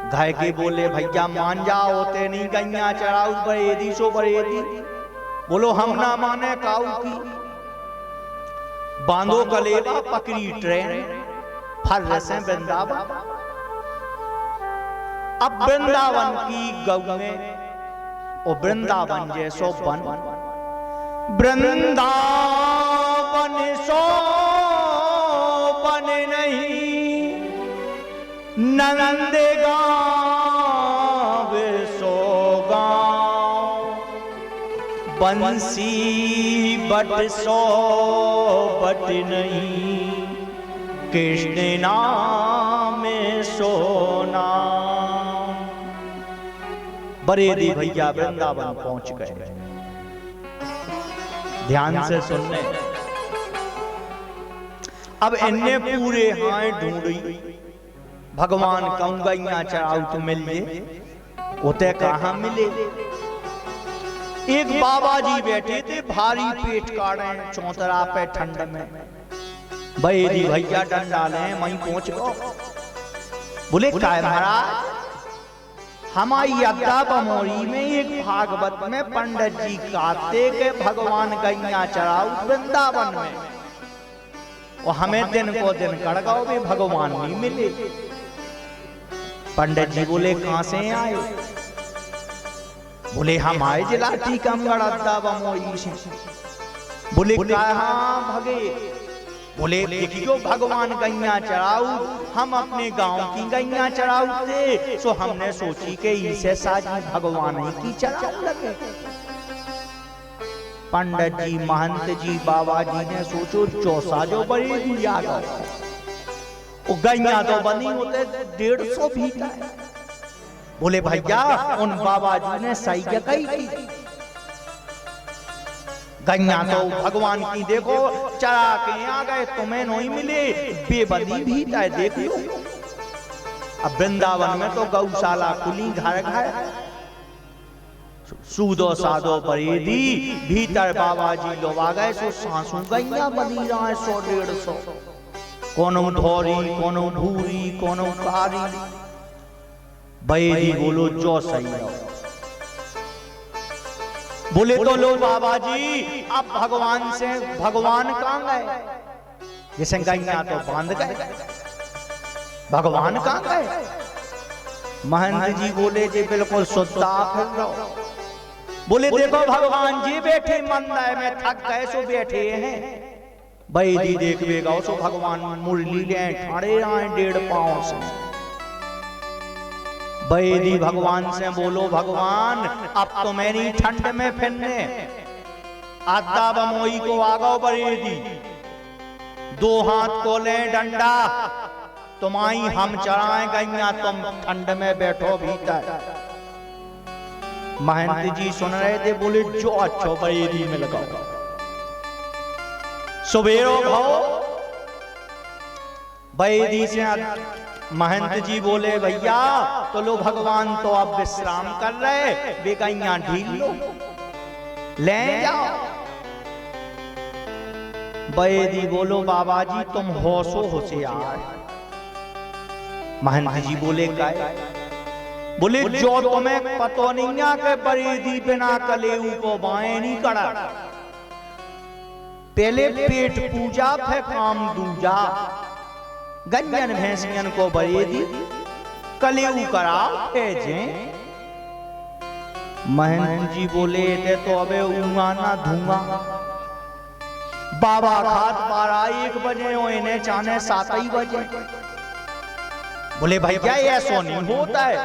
गाय के बोले भैया मान जाओ होते नहीं गैया चराऊ। बरेदी सो बरेदी बोलो हम ना माने काऊ की। बांधो कलेवा पकड़ी ट्रेन फर रसे वृंदावन। अब वृंदावन की गौ में और वृंदावन जैसो बन, वृंदावन सो बन नहीं, नंद गाँव सो गाँव, बंसी बट सो बट नहीं, कृष्ण नाम सोना। बरेदी भैया वृंदावन पहुंच गए। ध्यान से सुनने। अब इनने पूरे हाय ढूंढी, भगवान कहूं गैया चराऊ तो मिल जे, उते कहां मिले। एक बाबा जी बैठे थे, भारी पेट काटे चौतरा पे ठंड में। बरेदी भैया डंडा ले वहीं पहुंच गो। बोले काय महाराज, हमारी अड्डा बमोरी में एक भागवत में पंडित जी कहते के भगवान गैया चराऊ वृंदावन में, और हमें दिन को दिन कड़गाओ भी भगवान नहीं मिले। पंडित जी बोले कहां से आए? बोले हम आए जिला टीकमगढ़ अड्डा बमोरी से। बोले कहां भगे? बोले देखियो भगवान गैया चराऊ, हम अपने गांव की गैया चराऊ थे, सो हमने सोची कि इसे साजी भगवान ही की चराऊ लगे। पंडित जी, महंत जी, बाबा जी ने सोचो चौसा जो बड़ी आ गए, वो गैया तो बनी होते 150 भी। बोले भैया उन बाबा जी ने सही जगह की, गैया तो भगवान की देखो चरा के आ गए, तुम्हें नहीं मिले, बेबदी भी तय देख लो। अब वृंदावन में तो गौशाला खुली घर घर, सूदो सादो बरेदी भीतर बाबा जी लोग आ गए, सो सासू गैया बनी रहा है 100-150, कोनो धोरी, कोनो भूरी, कोनो कारी। बरेदी बोलो जो सही हो। बोले तो लो बाबा जी, अब भगवान से भगवान कहां गए? जैसे गैया तो बांध गए, भगवान कहां गए? महंत जी बोले जी बिल्कुल शुद्धा फिर रहो। बोले देखो भगवान जी बैठे मंदिर में, थक गए सो बैठे हैं। बैदी देखवेगा सो भगवान मुरली ले खड़े आए 1.5 पांव से। बैदी भगवान से बोलो भगवान अब तो मेरी ठंड में फिरने अड्डा बमोई को आगो। बरेदी 2 हाथ को ले डंडा, तुम्हारी हम चराएं गैया, तुम ठंड में बैठो भीतर। महंत जी सुन रहे थे, बोले जो अच्छो बरेदी में लगाओ। सुबेरो भाओ बैदी से महंत जी बोले भैया तो लो भगवान तो अब विश्राम कर रहे, बेगैया ढील लो, ले जाओ। बैदी बोलो बाबा जी तुम होशो होशियार। महंत जी बोले काय? बोले जो तुम्हें पतो नहीं आ के बरेदी बिना कलेऊ को बाएं नहीं करा, पहले पेट पूजा फिर काम दूजा। गैयन भैंसियन को बरेदी कलेऊ कराओ भेजे। महंत जी बोले थे तो अबे ऊंगा ना धूंगा। बाबा खात 12-1 बजे हो, इन्हें चाने 7 बजे। बोले भैया ऐसा नहीं होता है।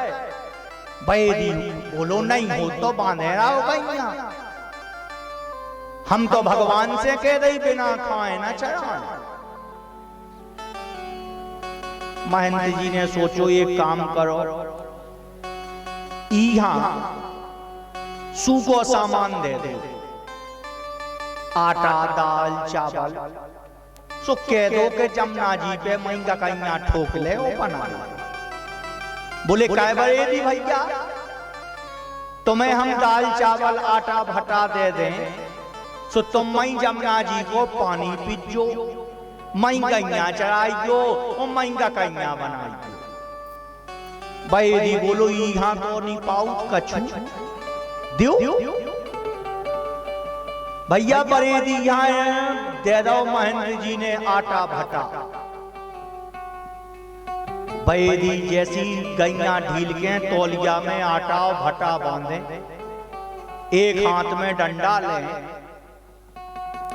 बैदी बोलो नहीं हो तो बांधे रहो गैया, हम तो भगवान से कह रही बिना खाए ना चराए। महंत जी ने सोचो एक काम करो, यहां सूखो सामान दे दो, आटा दाल चावल, सो कह दो के जमुना जी पे महंगा कहीं ठोक ले वो बना। बोले काय बरेदी भैया तुम्हें हम दाल चावल आटा भटा दे दें, सो तुम मई जमुना जी को पानी पीजो, मई गैया चराइयो और महंगा कैया बनाइयो। बैदी बोलो यहाँ तो नहीं पाऊ कछु दियो। भैया बरेदी यहाँ दे दो। महंत जी ने आटा भटा। बैदी जैसी गैया ढील के तौलिया में आटा और भटा बांधे, एक हाथ में डंडा ले,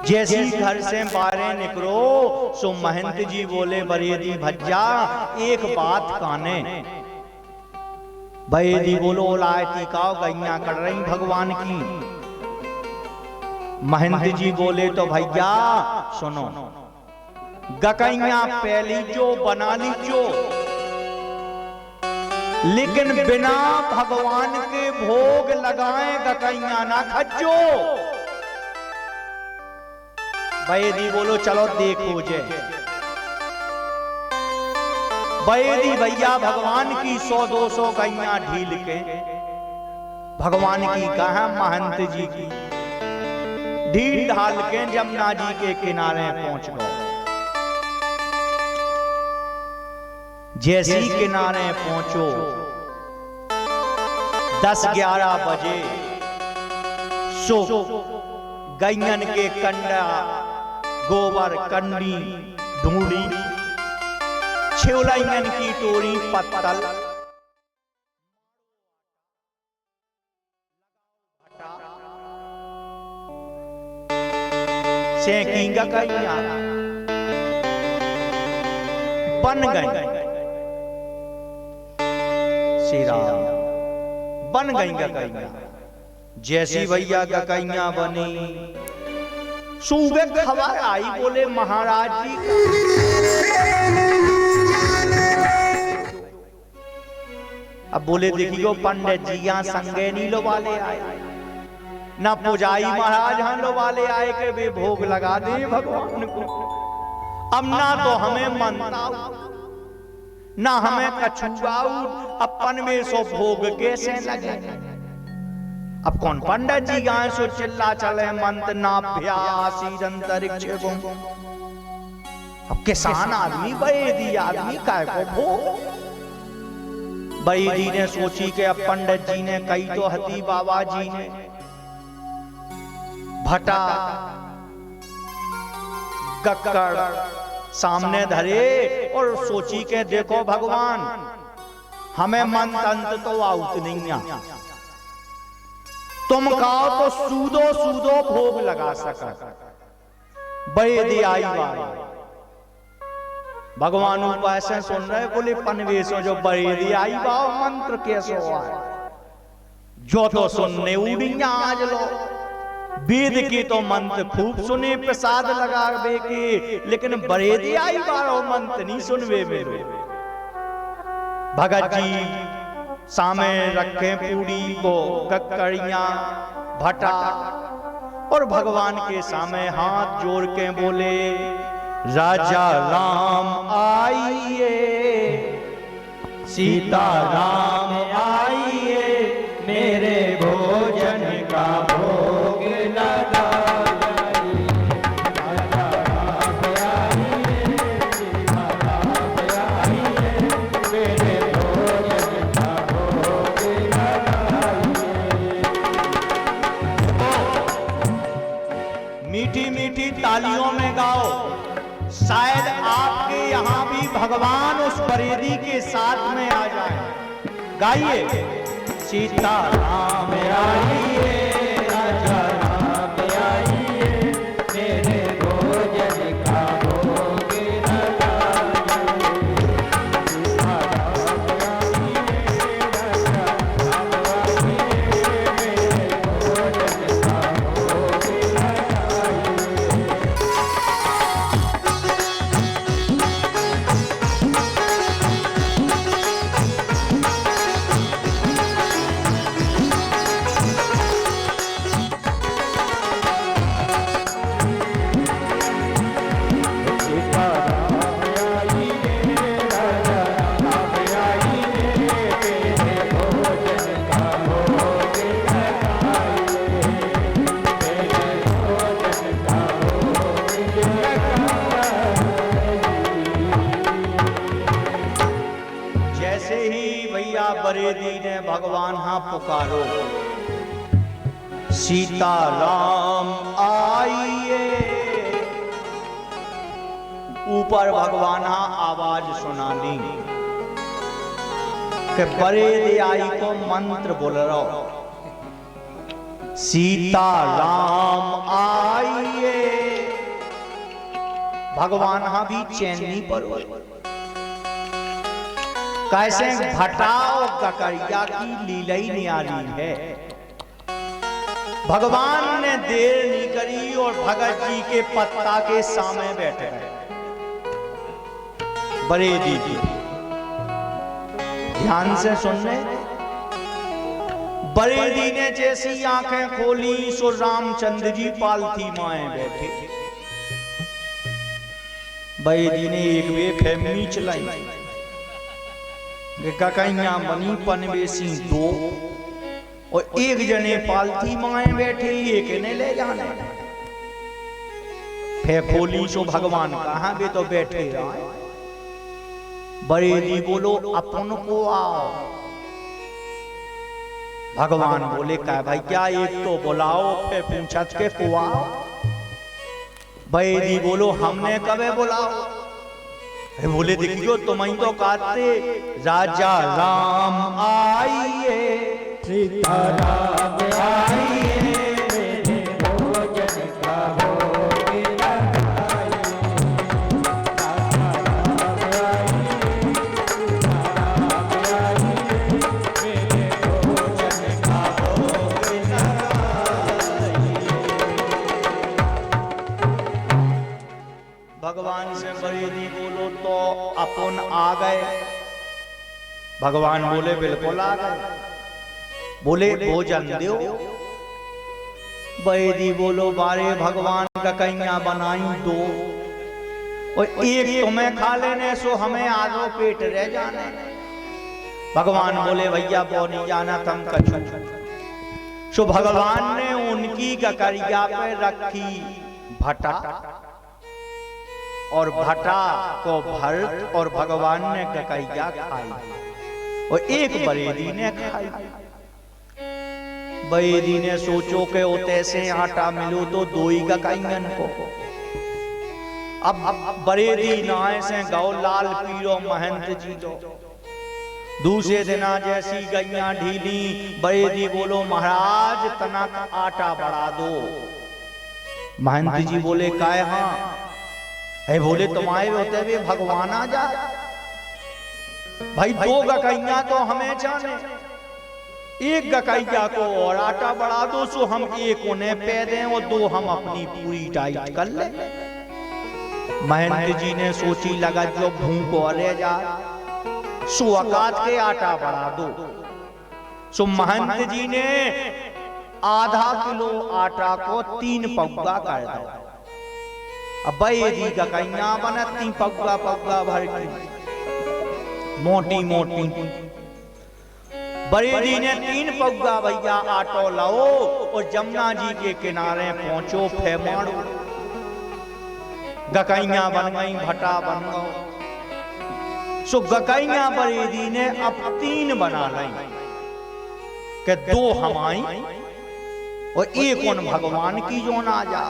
जैसी घर से बाहर निकलो सो महंत जी बोले बरेदी भज्जा एक बात काने। बैदी बोलो लायती काओ गैया कर रही भगवान की। महंत जी बोले तो भैया सुनो, गकैया पहली जो बना ली जो, लेकिन बिना भगवान के भोग लगाए गकैया ना खज्जो। बैदी बोलो चलो देखो जे। बैदी भैया भगवान की 100-200 गैया ढील के, भगवान की कहा महंत जी की ढील ढाल के जमुना जी के किनारे पहुंच गए। जैसी किनारे पहुंचो 10-11 बजे सो गैयन के कंडा गोबर कंडी ढूंढी, छिवलैयन की टोरी पत्तल सेंकी गकैया बन गई। श्री राम बन गई गकैया। जैसी भैया गकैया बनी, सुबह खबर आई बोले महाराज जी अब बोले देखियो पंडित जी यहाँ संगे नीलो वाले आए, ना पुजारी महाराज हम लो वाले आए के वे भोग लगा दे भगवान को। अब ना तो हमें मनता ना हमें कछुआऊ, अपन में सो भोग कैसे लगे। अब कौन पंडित जी गाय सो चिल्ला चले मंत्र नाभ्यासी अंतरिक्ष को। अब किसान आदमी बैदी आदमी काय को भोग। बैदी ने सोची के अब पंडित जी ने कही तो हती बाबा जी ने भटा गक्कड़ सामने धरे और सोची के देखो भगवान हमें मन तंत्र तो आउत नहीं आ, तुम कहो तो सूदो सूदो भोग लगा सका। बैदी आई बात भगवान ऊपर सुन रहे बोले पनवेशो जो बैदी आई बाओ मंत्र कैसो आए जो तो सुनने उड़िया आज लो। वेद के तो मंत्र खूब सुने प्रसाद लगा के, लेकिन बरेदी आई बारो मंत्र नहीं सुनवे मेरे। भगत जी सामे रखे पूरी वो गक्कड़िया भटा और भगवान के सामे हाथ जोड़ के बोले राजा राम आइए, सीता राम आइए, मेरे भोजन का भोग लगा। मीठी मीठी तालियों में गाओ, शायद आपके यहाँ भी भगवान उस बरेदी के साथ में आ जाए। गाइए सीता राम आइए, राजा राम आइए, मेरे भोजन का भोग लगाइए। सीता राम आइए, राजा राम आइए, मेरे भोजन का भोग लगाइए। बरेदी ने भगवान हाँ पुकारो सीता राम आइए, ऊपर भगवान हाँ आवाज सुना दी कि बरेदी आई तो मंत्र बोल रहा सीता राम आइए। भगवान हाँ भी चैनी पर कैसे भटाओ गकरिया की लीला ही न्यारी है। भगवान ने देर नहीं करी और भगत जी के पत्ता के सामने बैठे गए। बरेदी की। ध्यान से सुनने, बरेदी ने जैसी आंखें खोली सो रामचंद्र जी पालथी माए बैठे। बरेदी ने एक वे फेमी चलाई, ककैया बनी पनवेसी दो, और एक जने पालथी माए बैठे, एक ने ले जाने। फे खोली सो भगवान कहाँ भी तो बैठे रहे। बरेदी बोलो अपन को आओ। भगवान बोले का भाई क्या एक तो बुलाओ, फिर पूछत के को आओ। बरेदी बोलो हमने कबे बुलाओ। बोले देखियो तुम्हें तो कहते राजा राम आइए, सीता राम आइए, मेरे भोजन का भोग लगाइए। राजा राम आइए, सीता राम आइए, मेरे भोजन का भोग लगाइए। भगवान से बरेदी बोलो तो अपन आ गए। भगवान बोले बिल्कुल आ गए। बोले भोजन दो। बरेदी बोलो बारे भगवान का कन्या बनाई दो, और एक तुम्हें खा लेने सो हमें आधो पेट रह जाने। भगवान बोले भैया वो नहीं जाना तुम कछु। सो भगवान ने उनकी गकरिया पे रखी भटा, और भटा को भर, और भगवान ने गकैया खाई, और एक बरेदी ने खाई। बरेदी ने सोचो के उते से आटा मिलो तो दो ही गकैयन को। अब बरेदी नाए से गौ लाल पीरो महंत जी दो। दूसरे दिना जैसी गैया ढीली, बरेदी बोलो महाराज तनक आटा बढ़ा दो। महंत जी बोले काय हाँ है। बोले तुम्हारे होते हुए भगवान आ जा भाई, दो गकैया तो हमें जाने, एक गकैया को और आटा बढ़ा दो सो हम एक उन्हें पे दें और दो हम अपनी पूरी डाइट कर ले। महंत जी ने सोची लगा जो भूख और जा सो अकात के आटा बढ़ा दो। सो महंत जी ने आधा किलो आटा को 3 पौवा कर दो। अब बरेदी गकैया बनती पौवा पौवा भर की मोटी मोटी। बरेदी ने 3 पौवा भैया आटो लाओ और जमुना जी के किनारे पहुंचो, फेमाड़ो। गकैया बन गई, भटा बन गो। सो गकैया बरेदी ने अब 3 बना लाई के 2 हमाई और एक उन भगवान की जो ना जा।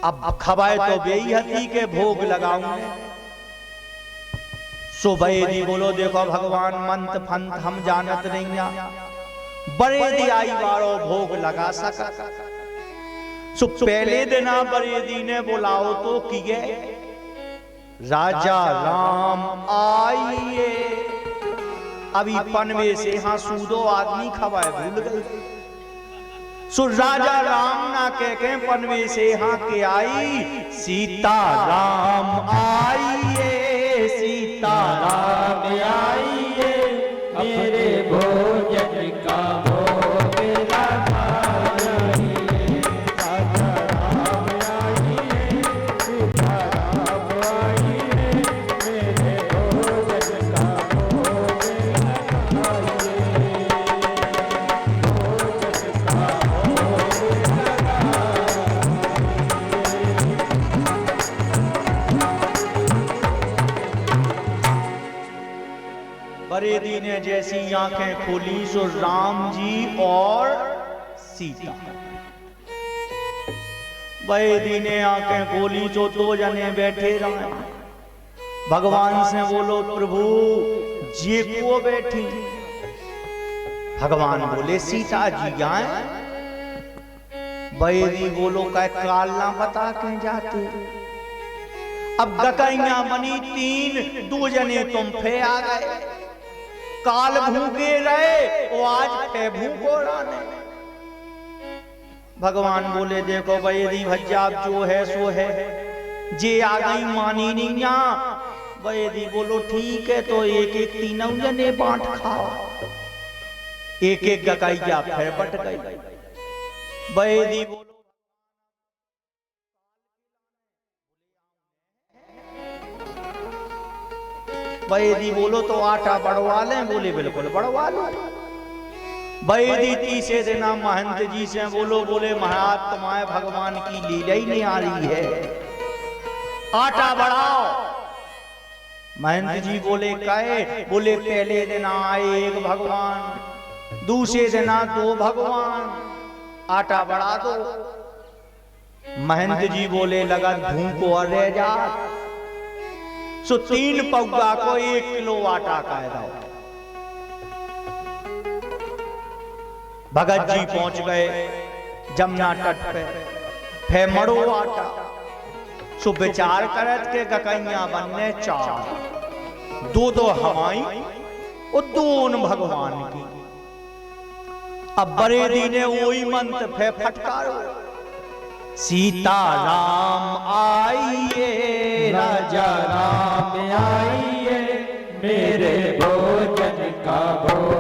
अब खबाए तो बेईहती के भोग लगाऊंगे। सो बरेदी बोलो देखो भगवान मंत फंत हम जानत नहीं, बरेदी आई बारो भोग लगा सका। सो पहले दिना बरेदी ने बुलाओ तो किए राजा राम आइए। अभी पनवे से हाँ सूदो आदमी खवाए भूल गए। सो राजा राम ना कह के पनवे से हाँ के आई, सीता राम आइए, सीता राम आइए, मेरे भोजन का भोग लगाइए। राजा राम आइए, सीता राम आइए, मेरे भोजन का भोग लगाइए। भोजन का भोग लगाइए। बरेदी ने जैसी आंखें खोली सो राम जी और सीता। बरेदी ने आंखें खोली सो 2 जने बैठे रहे। भगवान से बोलो प्रभु जी को बैठी। भगवान बोले सीता जी आए। बरेदी बोलो का काल ना बता के जाते। अब गकैया बनी 3, 2 जने तुम फे आ गए। काल भूखे रहे वो आज फे भूखो रहने। भगवान बोले देखो बरेदी भज्जा जो है सो है, जे आ गई मानी नहीं यहाँ। बैदी बोलो ठीक है, तो एक एक तीनों जने बांट खाओ। एक एक गकाइया फिर बट गई। बैदी बोलो बैदी बोलो तो आटा बढ़वा लें, बोले बिल्कुल बढ़वा लो। बैदी तीसरे दिन महंत जी से बोले महाराज तुम्हारे भगवान की लीला ही नहीं आ रही है, आटा बढ़ाओ। महंत जी बोले कहे, बोले पहले दिन आए एक भगवान, दूसरे दिन दो भगवान, आटा बढ़ा दो। महंत जी बोले लगा धूम को और रह जा, सो 3 पौगा को 1 किलो आटा कह दो। भगत जी पहुंच गए जमुना तट पे, फिर मड़ो आटा। सो विचार करत के गकैया बनने 4, 2 हमाई और 2 उन भगवान की। अब बरेदी ने वही मंत्र फिर फटकारो, सीता राम आइए, राजा राम आइए, मेरे भोजन का भोग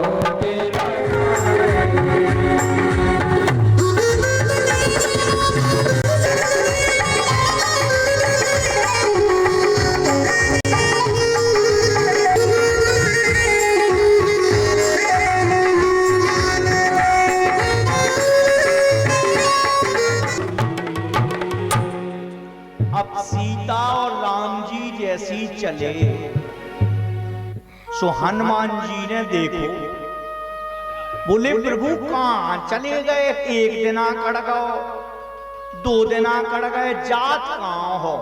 सीता और राम जी जैसी चले, सो हनुमान जी ने देखो, बोले प्रभु कहां चले गए, 1 दिना कड़ गए, 2 दिना कड़ गए, जात कहां हो।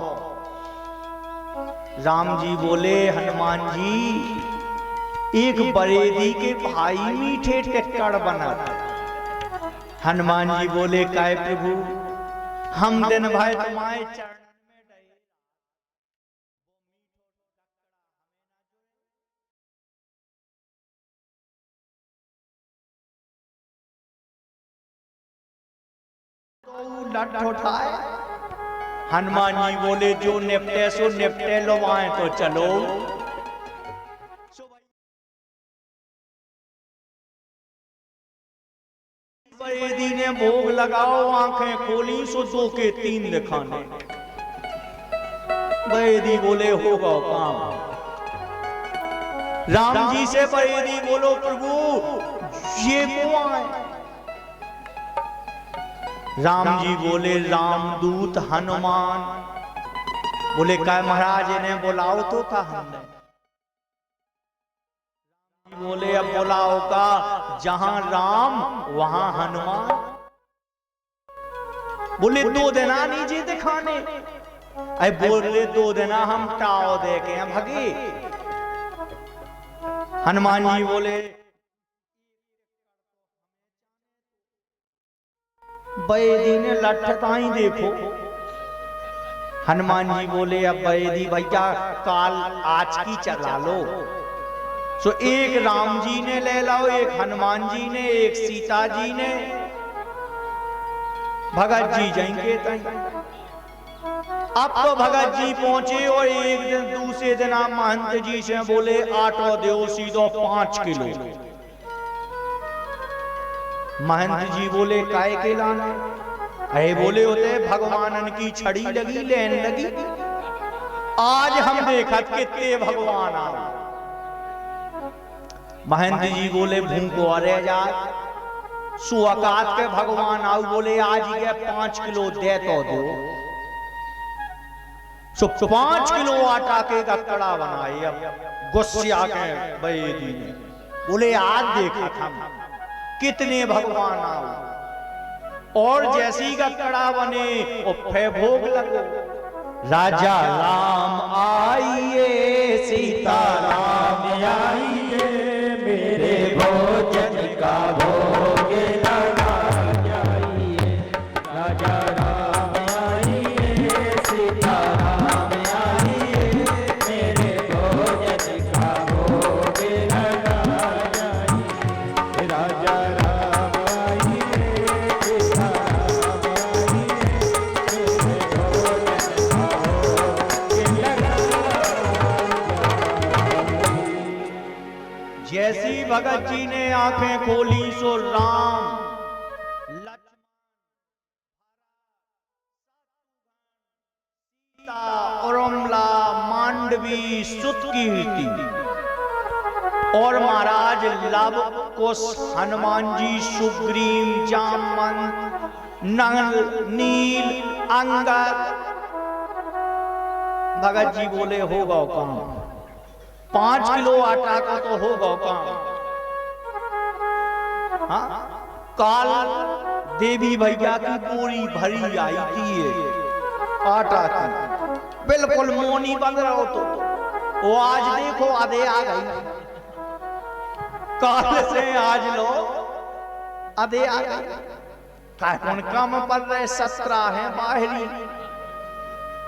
राम जी बोले हनुमान जी एक बरेदी के भाई मीठे टिक्कड़ बना। हनुमान जी बोले काय प्रभु, हम दिन भाई तुम्हारे चरण लट उठाए। हनुमान जी बोले जो निपटे सो निपटे लो, आए तो चलो। बैदी ने भोग लगाओ, आंखें खोली सो 2 के 3 दिखाने। बैदी बोले होगा काम। राम जी से बैदी बोलो प्रभु ये कौन है। राम जी बोले रामदूत हनुमान। बोले क्या महाराज इन्हें बुलाओ तो का हमने। बोले अब बुलाओ का, जहां राम वहां हनुमान। बोले 2 दिना नीचे दिखाने। अरे बोले 2 दिना हम टाओ दे के भगे। हनुमान जी बोले बैदी ने लठताई देखो। हनुमान जी बोले अब बैदी भैया काल आज की चला लो। सो एक राम जी ने ले लाओ, एक हनुमान जी ने, एक सीता जी ने। भगत जी जाएंगे अब तो भगत जी पहुंचे और एक दिन दूसरे दिन आप महंत जी से बोले आटो दो सीधो 5 किलो। महंत जी बोले काय के लाना। अरे बोले होते भगवानन की छड़ी लगी लेन लगी। आज हम देखत कितने भगवान आ। महंत जी बोले भूखो अरे जा सुअकात के भगवान आओ। बोले आज ये 5 किलो दे तो दो। सो 5 किलो आटा के गकड़ा बनाए। अब गुस्से आके बैदी ने बोले आज देखा था कितने भगवान आओ। और जैसी गकड़ा बने और फे भोग लगो। राजा राम आइए, सीता राम आइए, मेरे भोजन का भोग लगाइए। राजा राम आइए, सीता राम आइए, मेरे भोजन का भोग लगाइए। राजा राम आइए, सीता राम आइए, मेरे भोजन का भोग जैसी भगत जी ने आंखें खोली सो राम, उर्मिला, मांडवी, सुतकीर्ति और महाराज लव कुश, हनुमान जी, सुग्रीव, जामवंत, नल, नील, अंगद। भगत जी बोले होगा काम, 5 किलो आटा का तो होगा काम। हाँ, काल देवी भैया की पूरी भरी आई थी ये आटा की, बिल्कुल मोनी बन रहा हो तो वो आज देखो आधे आ गई, काल से आज लो आधे आ गई। कौन कम पड़ रहे 17 है बाहरी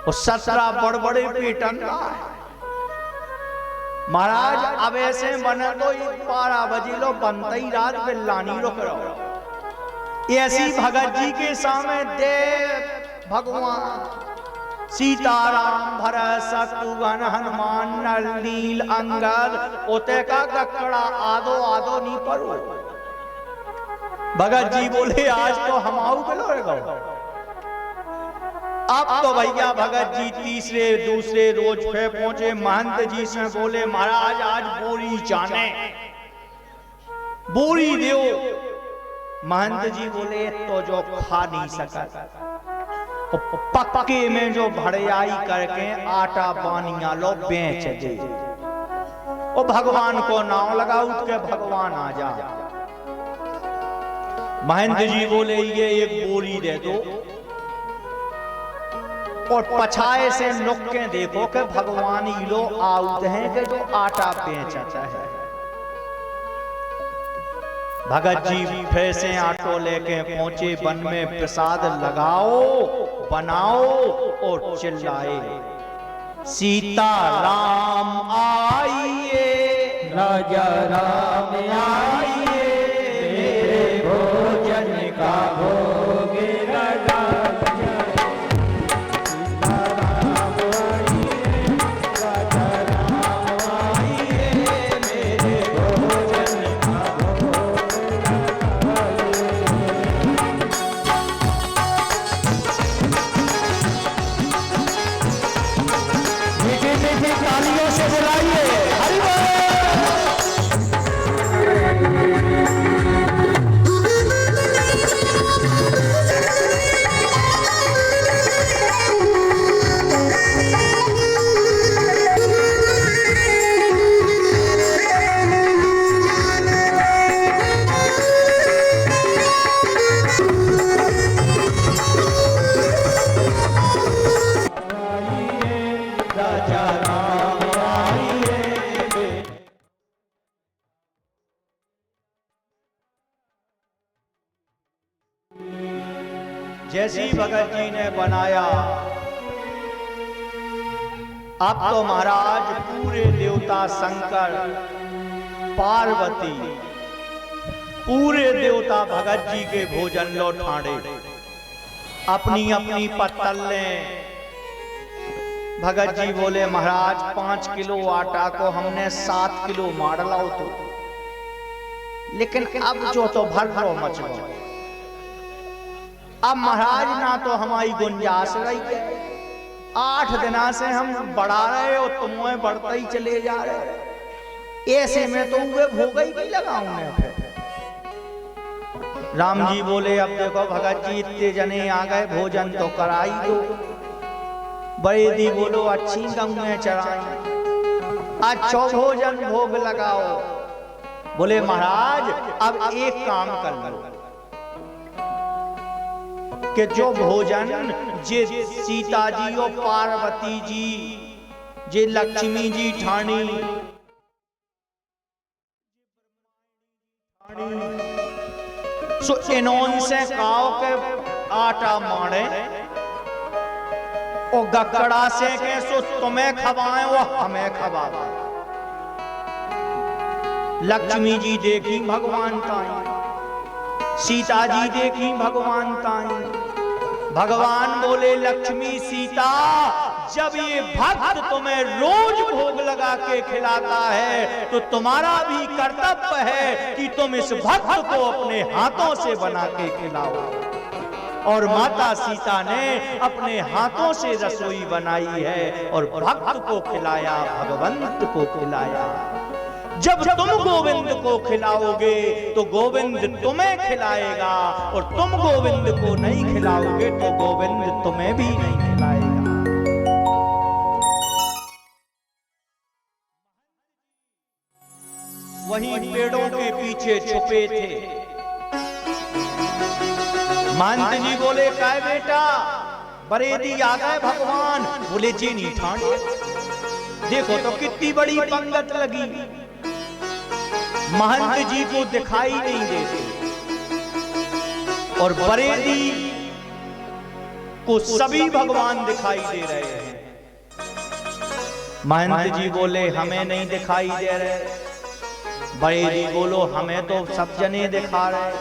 और 17 बड़े पेटन का है। महाराज अब ऐसे बने तो 12 बजे लो बनता ही रात बिल्लानी रुक रहो। ऐसी भगत जी के सामने देव भगवान सीताराम, भरत, शत्रुघ्न, हनुमान, नल, नील, अंगद, ओते का ककड़ा आदो आदो नहीं पड़ो। भगत जी बोले आज तो हम आऊ गलो। अब तो भैया भगत जी तीसरे दूसरे रोज पे पहुंचे। महंत जी से बोले महाराज आज बोरी जाने, बोरी दो। महंत जी बोले तो जो खा नहीं सका, पक्के में जो भड़याई करके आटा पानिया लो बेच दे। ओ भगवान को नाम लगा, उठ के भगवान आ जा। महंत जी बोले ये एक बोरी दे दो और पछाए से नुक्के देखो कि भगवान ही लो आउत हैं कि जो आटा बेचता है। भगत जी फिर से आटो लेके पहुंचे, वन में प्रसाद लगाओ, बनाओ और चिल्लाए सीता राम आइए, राजा राम आइए, मेरे भोजन का भोग लगा। सीता राम आइए, राजा राम आइए, मेरे भोजन का भोग लगाइए। मीठी मीठी तालियों से बुलाइए हरि बोल। राजा राम आइए। जैसी भगत जी ने बनाया, अब तो महाराज पूरे देवता शंकर, पार्वती, पूरे देवता भगत जी के भोजन लो ठाणे। अपनी अपनी पत्तल ने भगत जी बोले महाराज 5 किलो आटा को हमने 7 किलो मार लाओ तो, लेकिन अब जो तो भर लो मच गो। अब महाराज ना तो हमारी गुंजाइश रही है, 8 दिना से हम बढ़ा रहे और तुम्हें बढ़ते ही चले जा रहे, ऐसे में तो वे भोग ही नहीं लगाऊंगे। फिर राम जी बोले अब देखो भगत जी इतने जने आ गए, भोजन तो कराई दो। बड़े दी बोलो अच्छी गंगे चढ़ाई, अच्छो भोजन भोग लगाओ। बोले महाराज अब एक काम कर लो कि जो भोजन जे सीता जी और पार्वती जी, जे लक्ष्मी जी ठाणी, सो इन्हों से काओ के आटा मारे और गकड़ा से के सो तुम्हें खवाएं वो हमें खवावा। लक्ष्मी जी देखी भगवान ताई, सीता जी देखी भगवान ताई। भगवान बोले लक्ष्मी सीता जब ये भक्त तुम्हें रोज भोग लगा के खिलाता है तो तुम्हारा भी कर्तव्य है कि तुम इस भक्त को अपने हाथों से बना के खिलाओ। और माता सीता ने अपने हाथों से रसोई बनाई है और भक्त को खिलाया, भगवंत को खिलाया। जब तुम गोविंद को खिलाओगे तो गोविंद तुम्हें खिलाएगा, और तुम गोविंद को नहीं खिलाओगे तो गोविंद तुम्हें भी नहीं खिलाएगा। वहीं पेड़ों के पीछे छुपे थे। महंत जी बोले, काय बेटा बरेदी आ गए भगवान? बोले, जी नहीं ठान, देखो तो कितनी बड़ी पंगत लगी। महंत जी को दिखाई नहीं देते और बरेदी को सभी भगवान दिखाई दे रहे हैं। महंत जी बोले, हमें नहीं दिखाई दे रहे। बरेदी बोलो, हमें तो सब जने दिखा रहे।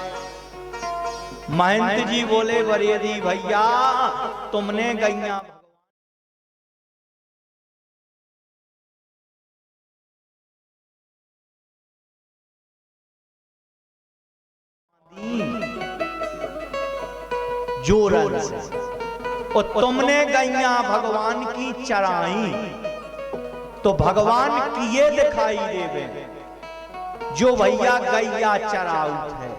महंत जी बोले, बरेदी भैया तुमने गैया जोरन से, और तुमने गैया भगवान की चराई, तो भगवान की ये दिखाई देवे जो भैया गैया चराउत है,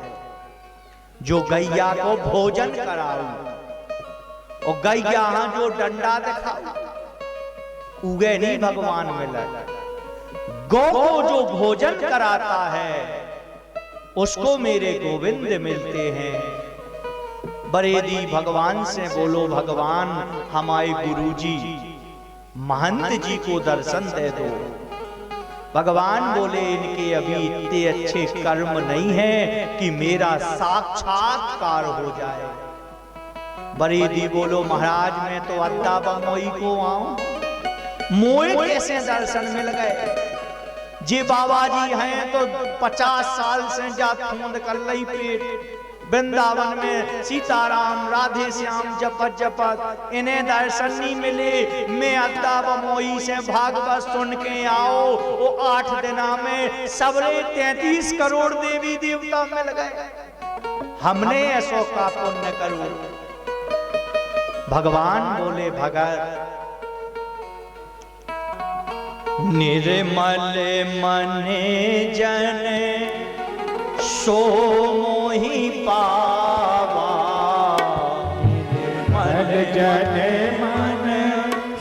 जो गैया को भोजन कराऊ। और गैया जो डंडा दिखाऊ उगे नहीं भगवान मिला। गौ को जो भोजन कराता है उसको मेरे गोविंद मिलते हैं। बरेदी भगवान से बोलो, भगवान हमारे गुरुजी महंत जी को दर्शन दे दो। भगवान बोले, इनके अभी इतने अच्छे कर्म नहीं है कि मेरा साक्षात्कार हो जाए। बरेदी बोलो, महाराज मैं तो अद्दा बमोई को आऊं, मोए कैसे दर्शन मिल गए? जी बाबा जी हैं तो 50 साल से जा थूंद कर लई पेट। वृंदावन में सीताराम राधे श्याम जपत जपत इन्हें दर्शन नहीं मिले। मैं अद्दा बमोई से भागवत सुन के आओ, वो 8 दिना में सबरे 33 करोड़ देवी देवता मिल गए। हमने ऐसो का पुण्य करो। भगवान बोले, भगत निर्मल मने जन सो मोहि पावा। निर्मल जन मन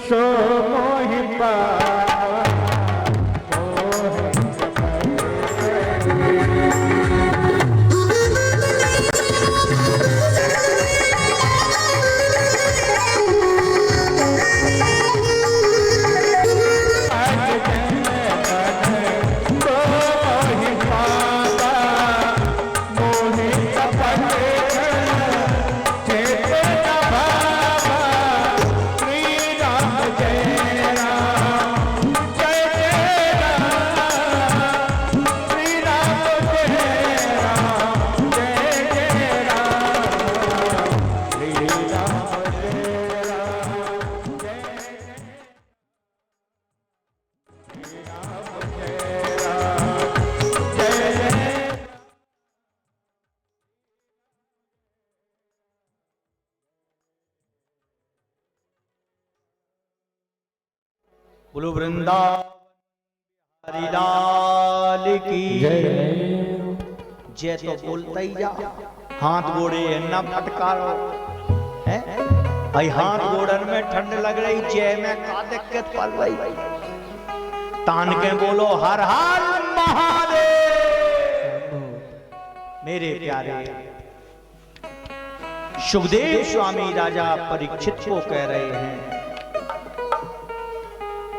सो मोहि पावा। बोलो वृंदावन हरि लाल की जय। तो बोलता ही जा, हाथ गोड़े न फटकारो है। भाई हाथ गोड़न में ठंड लग रही, जय में का दिक्कत पड़ रही। तान के बोलो हर हर महादेव। मेरे प्यारे सुखदेव स्वामी राजा परीक्षित को कह रहे हैं,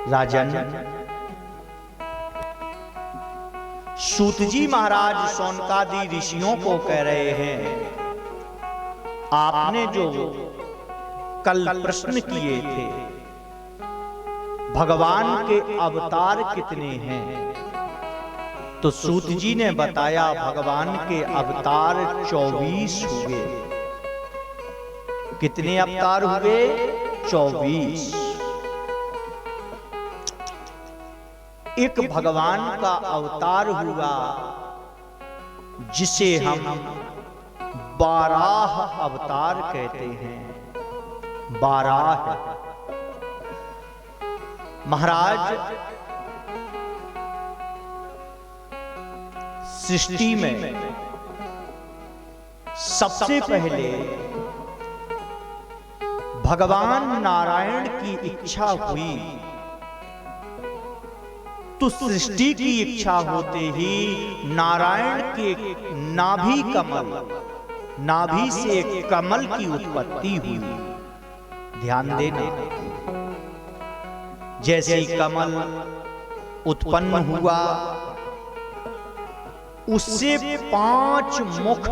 राजन सूत जी महाराज सौनकादि ऋषियों को कह रहे हैं, आपने जो कल प्रश्न किए थे भगवान के अवतार कितने हैं, तो सूत जी ने बताया भगवान के अवतार 24 हुए। कितने अवतार हुए? 24। एक भगवान का अवतार हुआ जिसे हम बाराह अवतार कहते हैं। बाराह महाराज सृष्टि में सबसे पहले भगवान नारायण की इच्छा हुई तो सृष्टि की इच्छा होते ही नारायण के नाभि कमल, नाभि से एक कमल की उत्पत्ति हुई। ध्यान देना, जैसे कमल उत्पन्न हुआ उससे 5 मुख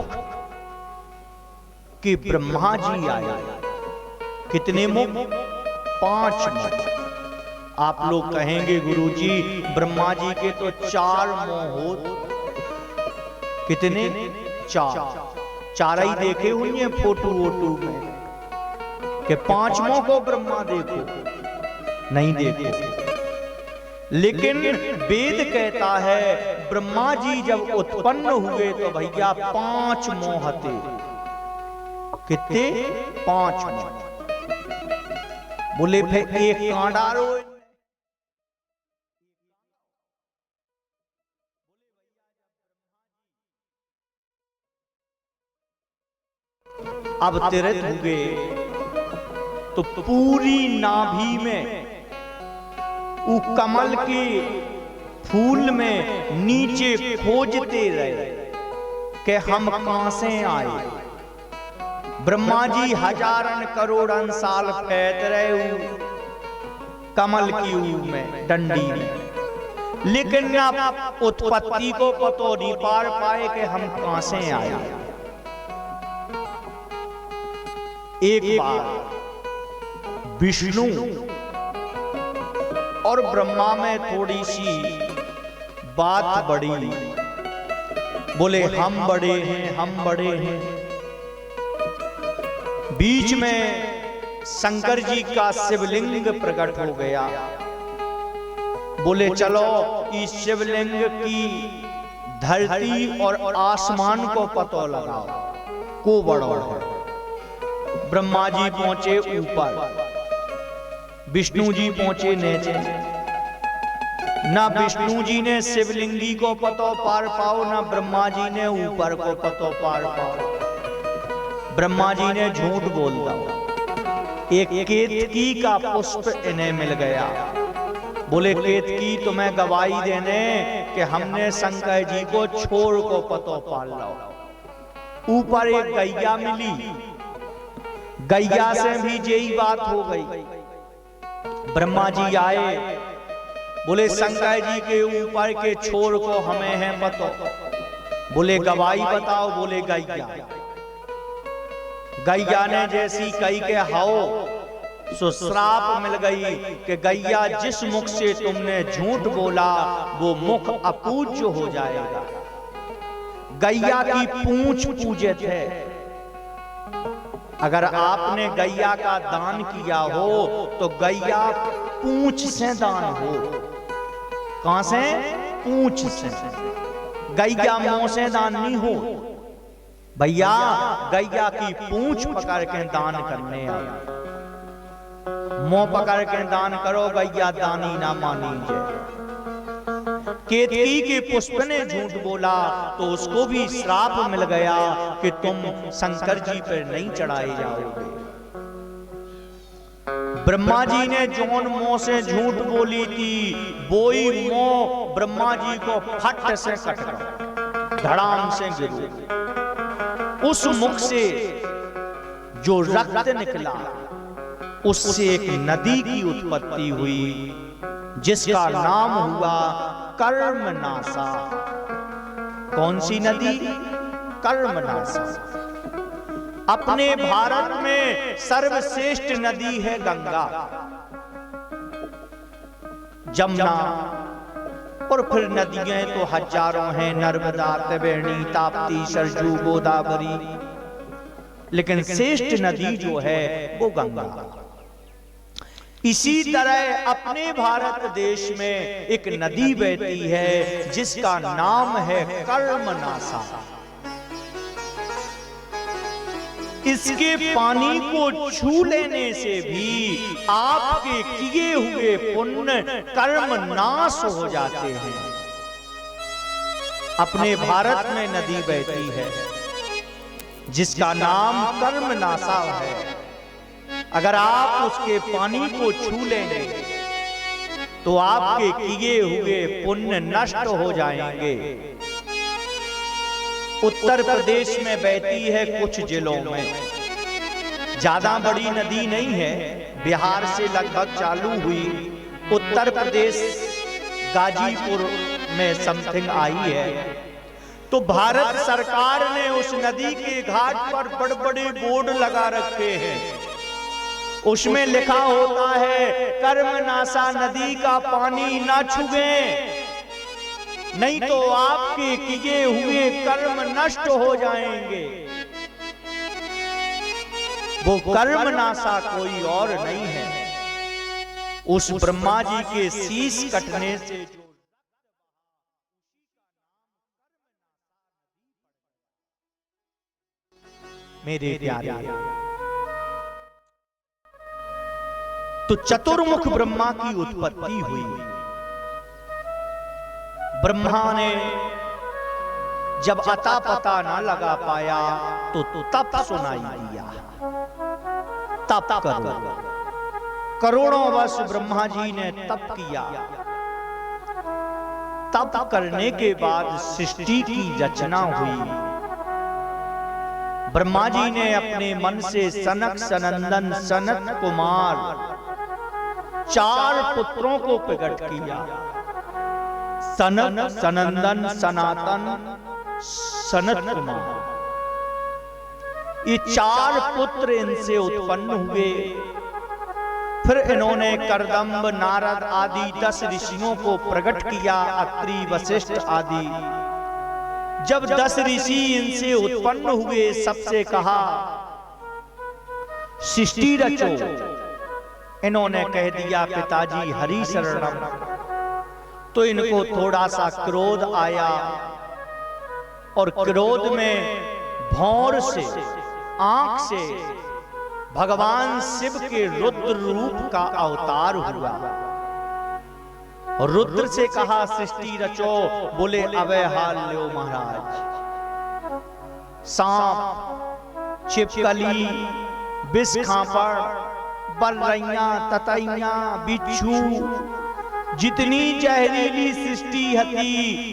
के ब्रह्मा जी आए। कितने मुख? 5 मुख। आप लोग कहेंगे गुरुजी ब्रह्मा जी के तो 4 मुंह हो। कितने? 4 ही देखे हुए हैं फोटो वोटो में कि 5 मुंह को ब्रह्मा देखो, नहीं देखो। लेकिन वेद कहता है ब्रह्मा जी जब उत्पन्न हुए तो भैया 5 मुंह थे। कितने? 5 मुंह। बोले फिर एक कांडारो। अब तीर्थ हुए तो पूरी नाभि में वो कमल के फूल में नीचे खोजते रहे कि हम कहां से आए। ब्रह्मा जी हजारन करोड़न साल फैत रहे कमल की में डंडी में, लेकिन आप उत्पत्ति को पतो नहीं पार पाए कि हम कहां से आए। एक बार विष्णु और ब्रह्मा में थोड़ी सी बात बढ़ी। बोले हम बड़े हैं, हम बड़े हैं। बीच में शंकर जी का शिवलिंग प्रकट हो गया। बोले चलो इस शिवलिंग की धरती और आसमान को पता लगाओ को बड़ा है। ब्रह्मा जी पहुंचे ऊपर, विष्णु जी पहुंचे नीचे। ना विष्णु जी ने शिवलिंगी को पतो पार पाओ, ना ब्रह्मा जी ने ऊपर को पतो पार पाओ। ब्रह्मा जी ने झूठ बोल दिया। एक केतकी का पुष्प इन्हें मिल गया। बोले केतकी तुम्हें गवाही देने कि हमने शंकर जी को छोड़ को पतो पाल लो। ऊपर एक गैया मिली, गैया से भी यही बात हो गई। ब्रह्मा जी आए, बोले शंकर जी के ऊपर के छोर को हमें है पतो। बोले गवाही बताओ। बोले गैया। गैया ने जैसी कही के हाओ सो श्राप मिल गई कि गैया जिस मुख से तुमने झूठ बोला वो मुख अपूज्य हो जाएगा। गैया की पूंछ पूजित है। अगर आपने गैया का दान किया हो तो गैया पूंछ से दान हो। कहां से? पूंछ से। गैया मुंह से दान नहीं हो भैया। गैया की पूंछ पकड़ के दान करने आए। मुंह पकड़ के दान करो, गैया दानी ना मानी। केतकी के पुष्प ने झूठ बोला तो उसको भी श्राप मिल गया कि तुम शंकर जी पर नहीं चढ़ाए जाओगे। ब्रह्मा जी ने जौन मुंह से झूठ बोली थी वही मुंह ब्रह्मा जी को फट से कट गया, धड़ाम से गिरा। उस मुख से जो रक्त निकला उससे एक नदी की उत्पत्ति हुई जिसका नाम हुआ कर्मनासा। कौन सी नदी? कर्मनासा। अपने भारत में सर्वश्रेष्ठ नदी है गंगा, जमुना, और फिर नदियां तो हजारों हैं, नर्मदा, त्रिवेणी, ताप्ती, सरजू, गोदावरी, लेकिन श्रेष्ठ नदी जो है वो गंगा। इसी तरह अपने भारत देश में एक नदी बहती है जिसका नाम है कर्मनासा। इसके पानी को छू लेने से भी आपके किए हुए पुण्य कर्म नाश हो जाते हैं। अपने भारत में नदी बहती है जिसका नाम कर्मनासा है। अगर आप उसके पानी को छू लेंगे तो आपके किए हुए पुण्य नष्ट हो जाएंगे। उत्तर प्रदेश में बहती है कुछ जिलों में, ज्यादा बड़ी नदी नहीं है, बिहार से लगभग चालू हुई, उत्तर प्रदेश गाजीपुर में समथिंग आई है। तो भारत सरकार ने उस नदी के घाट पर बड़े बड़े बोर्ड लगा रखे हैं। उसमें लिखा होता है कर्मनासा नदी का पानी ना छुएं, नहीं तो आपके किए हुए कर्म नष्ट हो जाएंगे। वो कर्मनासा कोई और नहीं है, उस ब्रह्मा जी के शीश कटने से मेरे प्यारे। तो चतुर्मुख ब्रह्मा की उत्पत्ति हुई। ब्रह्मा ने जब अता पता ना लगा पाया तो तप सुनाई दिया, तप करो। करोड़ों वर्ष ब्रह्मा जी ने तप किया। तप करने के बाद सृष्टि की रचना हुई। ब्रह्मा जी ने अपने मन से सनक सनंदन सनत कुमार 4 पुत्रों को प्रकट किया। सनक सनंदन सनातन सनत कुमार, ये 4 पुत्र इनसे उत्पन्न हुए। फिर इन्होंने करदम्ब नारद आदि 10 ऋषियों को प्रकट किया, अत्रि वशिष्ठ आदि। जब 10 ऋषि इनसे उत्पन्न हुए, सबसे कहा सृष्टि रचो। इन्होंने कह दिया पिताजी हरि शरणम। तो इनको थोड़ा सा क्रोध आया और क्रोध में भौर से, आंख से भगवान शिव के रुद्र रूप का अवतार हुआ। और रुद्र से कहा सृष्टि रचो। बोले अबे हाल लो महाराज। सांप, छिपकली, विष खापड़, बलरैया, ततैया, बिच्छू, जितनी जहरीली सृष्टि हती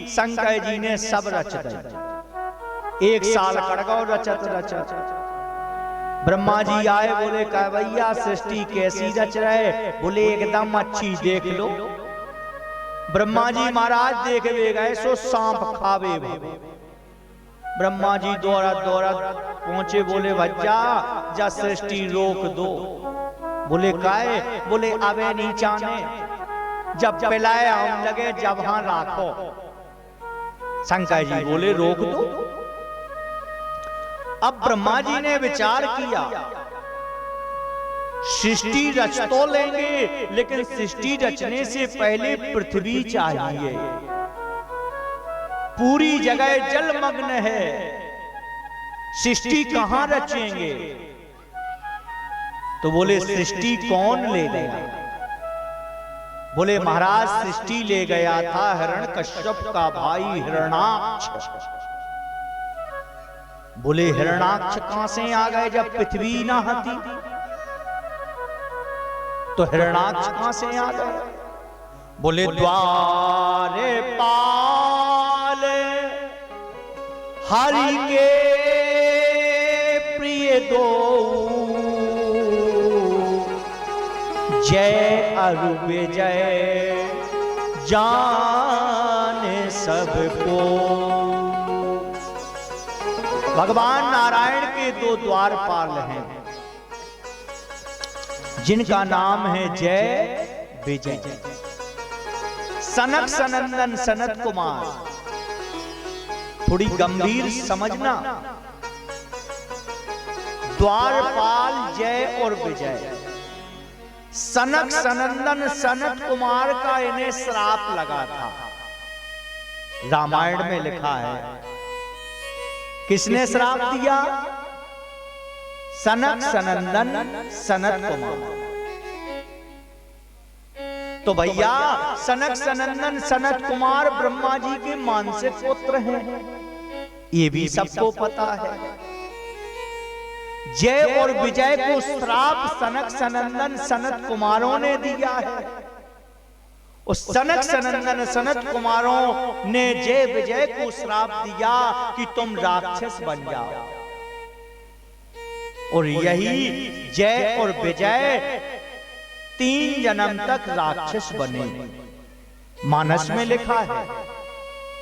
शंकर जी ने सब रच दी। 1 साल कड़गौ रचत रचत ब्रह्मा जी आए। बोले कह भैया सृष्टि कैसी रच रहे? बोले एकदम अच्छी, देख लो। ब्रह्मा जी महाराज देखवे गए सो सांप खावे। ब्रह्मा जी दौड़त दौड़त पहुंचे। बोले भज्जा जा सृष्टि रोक दो। बोले काहे? बोले अबे नीचा ने जब पिलाए हम लगे जब हां राखो। शंकर जी बोले रोक दो। अब ब्रह्मा जी ने विचार किया सृष्टि रच तो लेंगे, लेकिन सृष्टि रचने से पहले पृथ्वी चाहिए। पूरी जगह जलमग्न है, सृष्टि कहां रचेंगे? तो बोले सृष्टि कौन ले गया? बोले महाराज सृष्टि ले गया था हिरण्यकश्यप का भाई हिरण्याक्ष। बोले हिरण्याक्ष कहां से आ गए जब पृथ्वी ना हती? तो हिरण्याक्ष कहां से आ गए? बोले द्वारे पाल हरि के प्रिय दो, जय अरु विजय जाने सबको। भगवान नारायण के 2 द्वारपाल हैं जिनका नाम है जय विजय। सनक सनंदन सनत कुमार। थोड़ी गंभीर समझना, द्वारपाल जय और विजय। सनक सनंदन सनत कुमार का इन्हें श्राप लगा था। रामायण में लिखा है, किसने श्राप दिया? सनक सनंदन सनत कुमार। तो भैया सनक सनंदन सनत कुमार ब्रह्मा जी के मानसिक पुत्र हैं, ये भी सबको पता है। जय और विजय को श्राप सनक सनंदन सनत कुमारों ने दिया है। उस सनक सनंदन सनत कुमारों ने जय विजय को श्राप दिया कि तुम राक्षस बन जाओ। और यही जय और विजय 3 जन्म तक राक्षस बने। मानस में लिखा है,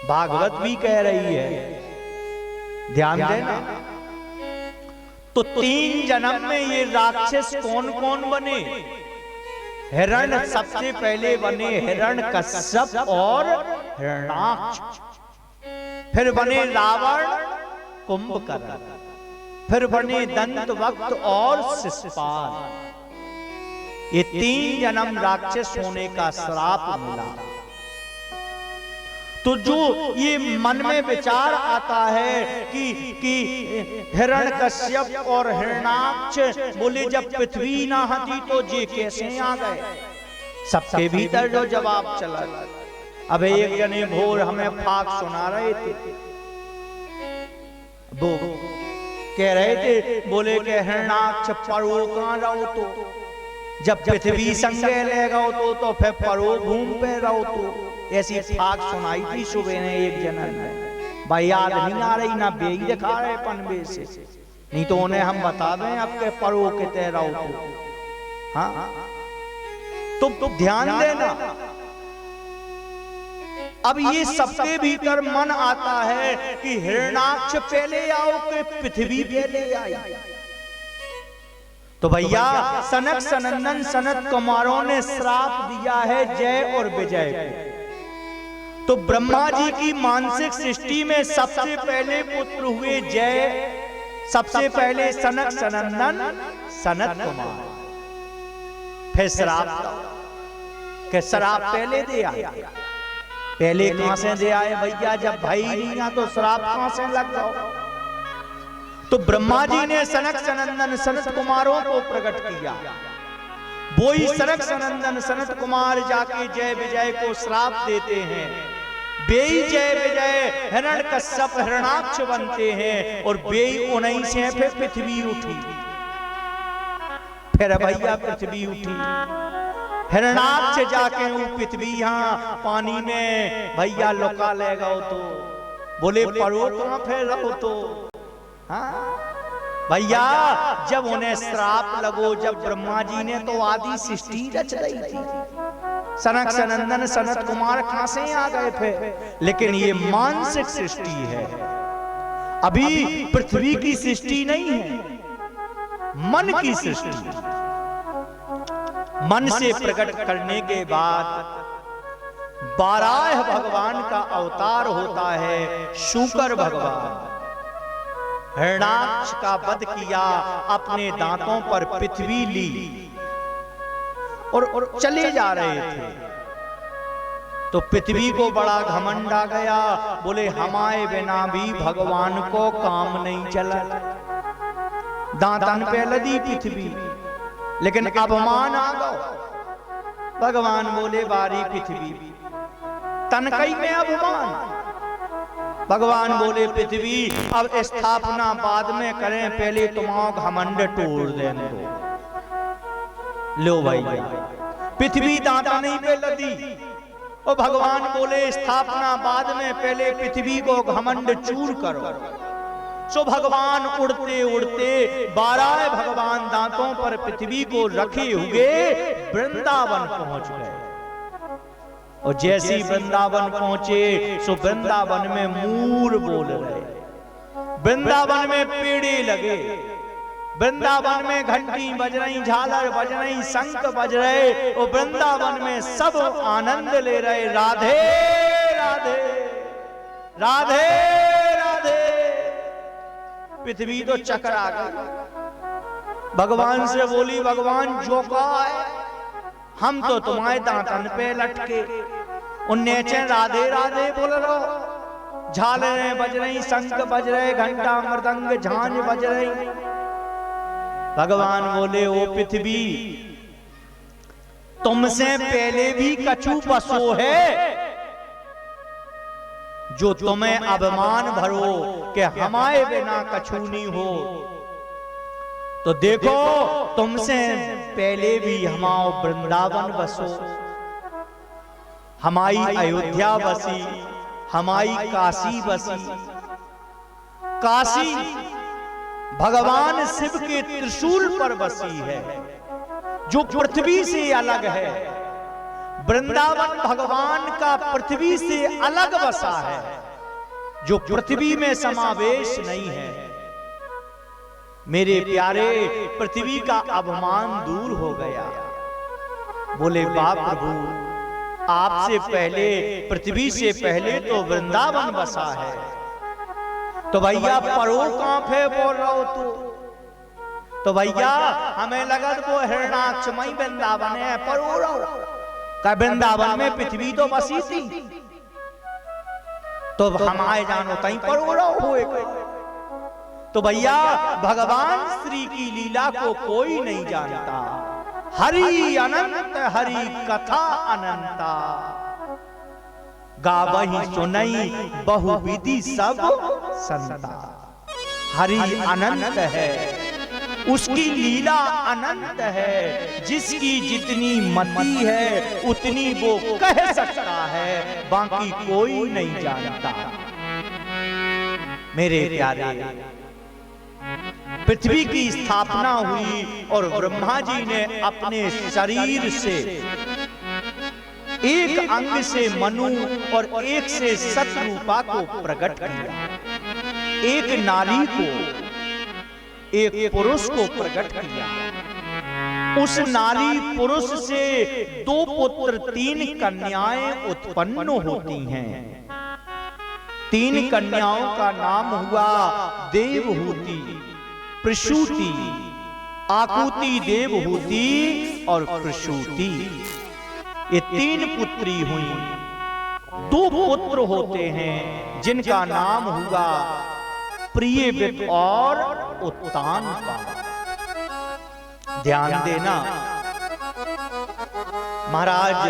भागवत भी कह रही है, ध्यान देना। तो 3 जन्म में ये राक्षस कौन कौन बने? हिरण सबसे पहले बने, हिरण्यकश्यप और हिरण्याक्ष। फिर बने रावण, कुंभकर्ण। फिर बने दंतवक्त और शिशुपाल। ये 3 जन्म राक्षस होने का श्राप मिला। तो जो ये मन में विचार आता है कि हिरण्यकश्यप और हिरण्याक्ष बोले जब पृथ्वी ना हती तो जे कैसे आ गए? सबके भीतर जो जवाब चला। अब एक जने भोर हमें फाक सुना रहे थे, वो कह रहे थे, बोले के हिरण्याक्ष परो कहां रहो? तो जब पृथ्वी संगे ले गो तो फिर परो घूम पे रहो। तो ऐसी फाक सुनाई थी सुबह ने एक जनन में। भाई याद नहीं आ रही, ना बेई दिखा रहे पनबे से, नहीं तो उन्हें हम बता दें अब के परो के तय रहो। तो हाँ, तो ध्यान देना। अब ये सबके भीतर मन आता है कि हिरण्याक्ष पहले आओ कि पृथ्वी पहले आई? तो भैया सनक सनंदन सनत कुमारों ने श्राप दिया है जय और विजय को। तो ब्रह्मा जी की मानसिक सृष्टि में सबसे पहले पुत्र हुए जय, सबसे पहले सनक सनंदन सनत कुमार। फिर श्राप के श्राप पहले दिया, पहले कहां से दिया है भैया? जब भाई नहीं ना तो श्राप कहां से लग जाओ? तो ब्रह्मा जी ने सनक सनंदन सनत कुमारों को प्रकट किया। वो ही सनक सनंदन सनत कुमार जाके जय विजय को श्राप देते हैं। बेई जय विजय हिरण्यकश्यप हिरण्याक्ष बनते हैं और बेई उन्हीं से फिर पृथ्वी उठी। फिर भैया पृथ्वी उठी, हिरण्याक्ष जाके वो पृथ्वी यहाँ पानी में भैया लुका ले गो। तो बोले परो कहां फिर रहो? तो हाँ भैया जब उन्हें श्राप लगो, जब ब्रह्मा जी ने तो आदि सृष्टि रच रही थी, सनक सनंदन सनत कुमार कहां से आ गए फिर? लेकिन ये मानसिक सृष्टि है, अभी पृथ्वी की सृष्टि नहीं है, मन की सृष्टि। मन से प्रकट करने के बाद बाराह भगवान का अवतार होता है शूकर भगवान। हिरण्याक्ष का वध किया, अपने दांतों पर पृथ्वी ली और चले जा रहे थे। तो पृथ्वी को बड़ा घमंड आ गया, बोले हमारे बिना भी भगवान को काम नहीं चला। दांतन पे लदी पृथ्वी, लेकिन अपमान आ गो। भगवान बोले बारी पृथ्वी, तनकई में अपमान। भगवान बोले पृथ्वी अब स्थापना बाद में करें, पहले तुम्हारा घमंड तोड़ देने दो। लो भाई पृथ्वी दांता नहीं पे लदी और भगवान बोले स्थापना बाद में, पहले पृथ्वी को घमंड चूर करो। सो भगवान उड़ते उड़ते बाराह भगवान दांतों पर पृथ्वी को रखे हुए वृंदावन पहुंच गए। और जैसी वृंदावन पहुंचे सो वृंदावन में मूर बोल रहे, वृंदावन में पेड़े लगे, वृंदावन में घंटी बज रही, झालर बज रही, शंख बज रहे और वृंदावन में सब आनंद ले रहे। राधे राधे राधे राधे। पृथ्वी तो चकरा गई, भगवान से बोली भगवान जो का है हम तो तुम्हारे दांतन पे लटके। उन्ने राधे राधे बोल रहो, झालरें बज रही, शंख बज रहे, घंटा मृदंग झांझ बज रही। भगवान बोले ओ पृथ्वी, तुमसे पहले भी कछु बसो है जो तुम्हें अभिमान भरो कि हमारे बिना कछु नहीं हो। तो देखो तुमसे पहले भी हमारा वृंदावन बसो, हमारी अयोध्या बसी, हमारी काशी बसी। काशी भगवान शिव के त्रिशूल पर बसी है जो पृथ्वी से अलग है। वृंदावन भगवान का पृथ्वी से अलग बसा है जो पृथ्वी में समावेश नहीं है। मेरे प्यारे, पृथ्वी का अभिमान दूर हो गया। बोले बाप प्रभु, आपसे पहले, पृथ्वी से पहले तो वृंदावन बसा है, तो भैया परो कहां पे बोल रहा हो तू? तो भैया हमें लगा वो हिरणाक्षमयी वृंदावन है, परो रहो का वृंदावन में पृथ्वी तो बसी थी, तो हम आए जानो कहीं परो रहो। तो भैया भगवान श्री की लीला को कोई नहीं जानता। हरि अनंत हरि कथा अनंता, गावही सुनई बहुविधि सब संता। हरि अनंत है, उसकी लीला अनंत है, जिसकी जितनी मति है उतनी वो कह सकता है, बाकी कोई नहीं जानता। मेरे प्यारे, पृथ्वी की स्थापना हुई और ब्रह्मा जी ने अपने शरीर से एक अंग से मनु और एक से सतरूपा को प्रकट किया। एक नारी को, एक पुरुष को प्रकट किया। उस नारी पुरुष से 2 पुत्र 3 कन्याएं उत्पन्न होती हैं। 3 कन्याओं का नाम हुआ देवहूति, प्रसूति, आकुति, देवहूति और प्रसूति। ये 3 पुत्री हुई। 2 पुत्र होते हैं जिनका नाम हुआ प्रियव्रत और उत्तानपा। ध्यान देना महाराज,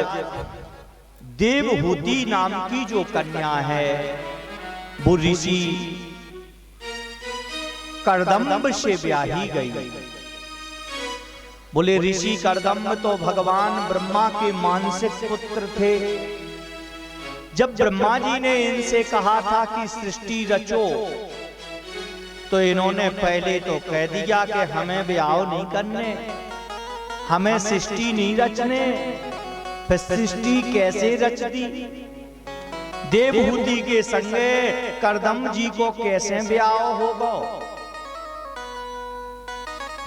देवहूति नाम की जो कन्या है वो ऋषि कर्दम्ब से ब्याही गई। बोले ऋषि कर्दम्ब तो भगवान ब्रह्मा के मानसिक पुत्र थे। जब ब्रह्मा जी ने इनसे कहा था कि सृष्टि रचो, तो इन्होंने पहले तो कह दिया कि हमें ब्याह नहीं करने, हमें सृष्टि नहीं रचने। फिर सृष्टि कैसे रच दी? देवहूति के संगे कर्दम्ब जी को कैसे ब्याह होगा?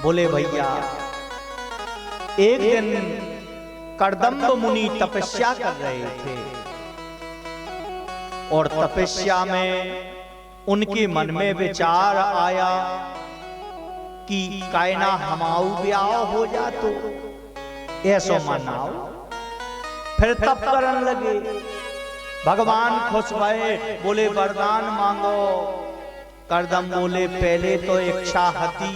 बोले भैया, एक दिन कर्दम्ब मुनि तपस्या कर रहे थे और तपस्या में उनके मन में विचार आया कि कायना हमाऊ ब्याह हो जा तो ऐसो मनाओ। फिर तप करने लगे। भगवान खुश भये, बोले वरदान मांगो। कर्दम्ब बोले पहले तो इच्छा हती,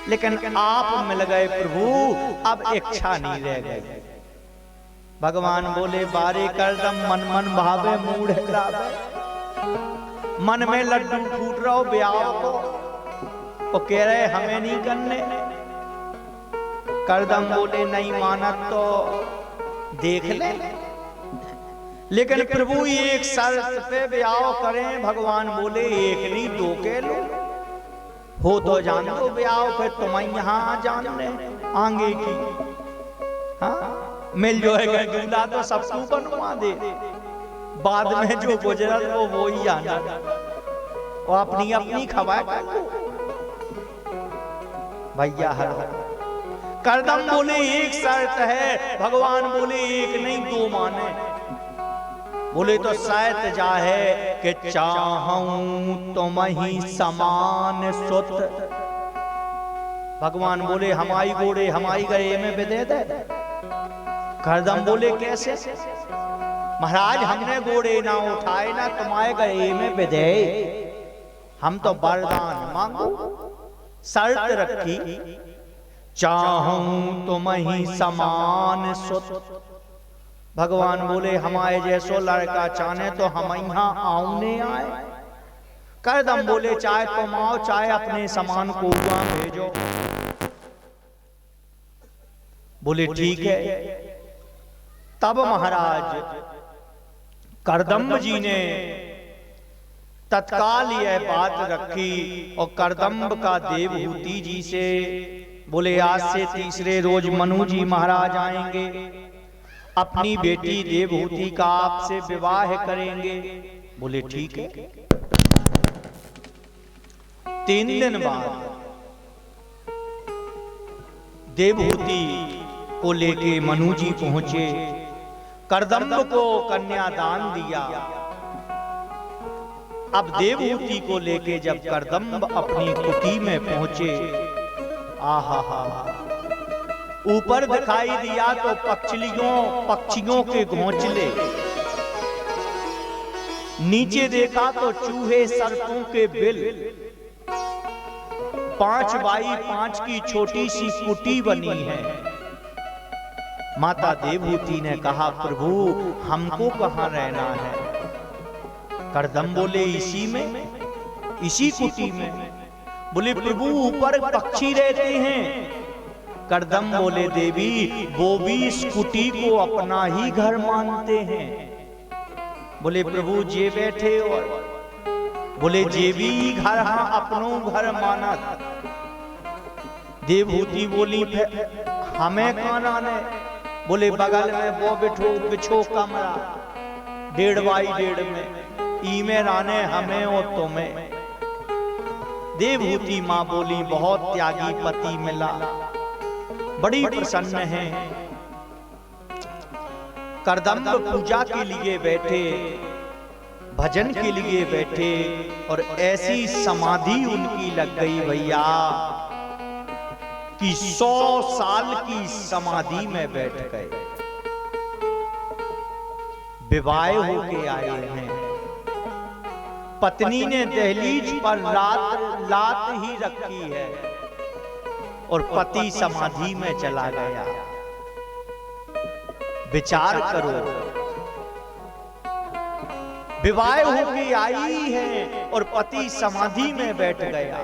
लेकिन आप मिल गए प्रभु, अब इच्छा नहीं रह गई। भगवान बोले बारे कर्दम्ब मन मन भावे मूढ़ ग्रावे। मन में लड्डू फूट रहा हो ब्याह को, वो कह रहे हमें नहीं करने। कर्दम्ब बोले नहीं मानत तो देख ले, लेकिन प्रभु एक शर्त पे ब्याह करें। भगवान बोले एक नहीं 2 के लो, हो तो जान दो ब्याह, फिर तुम्हें यहाँ जानने आगे की। हाँ मिल जाएगा दूल्हा तो सबको बनवा दे, बाद में जो गुजरल वो ही आना, वो अपनी अपनी खवाए भैया। हर कर्दम्ब बोले एक शर्त है। भगवान बोले एक नहीं 2 माने। बोले तो शायद जाहे कि चाहूं तुम्हीं समान सुत। भगवान बोले हमारी गोड़े हमारी गए में विदे दे। करदम बोले कैसे? महाराज हमने घोड़े ना उठाए ना तुम्हारे गले में विधे, हम तो वरदान मांगो। शर्त रखी चाहूं तुम ही समान सुत। भगवान बोले हमारे जैसो लड़का चाहे तो हम यहाँ आउने आए। करदम बोले चाहे तुम आओ चाहे अपने समान को वहां भेजो। बोले ठीक है। तब महाराज करदम्ब जी ने तत्काल यह बात रखी और करदम्ब का देवहूति जी से बोले आज से तीसरे रोज मनु जी महाराज आएंगे, अपनी बेटी देवहूति का आपसे विवाह करेंगे। बोले ठीक है। 3 दिन बाद देवहूति को लेके मनु जी पहुंचे, करदम्ब को कन्यादान दिया। अब देवहूति को लेके जब करदम्ब अपनी कुटी में पहुंचे, आहा हा ऊपर दिखाई दिया तो पक्षियों के घोंसले, नीचे देखा तो चूहे सर्पों के बिल, 5 बाई 5 की छोटी सी कुटी बनी है। माता देवहूति ने कहा प्रभु हमको कहां रहना है? करदम बोले इसी में, इसी कुटी में। बोले प्रभु ऊपर पक्षी रहते हैं। करदम बोले देवी वो भी इस कुटी को अपना ही घर मानते हैं। बोले प्रभु जे बैठे और बोले जे भी घर हाँ अपनों घर माना। देवहूति बोली हमें कहां आने? बोले बगल में वो बिछो कमरा 1.5 बाई 1.5 में, ई में राने हमें और तुम्हें। देवहूति मां बोली बहुत त्यागी पति मिला, बड़ी प्रसन्न है। करदम्ब पूजा के लिए बैठे, भजन के लिए बैठे और ऐसी समाधि उनकी लग गई भैया कि 100 साल की समाधि में बैठ गए। विवाह होके आए हैं, पत्नी ने दहलीज पर लात ही रखी है और पति समाधि में चला गया। विचार करो, विवाह होके आई है और पति समाधि में बैठ गया।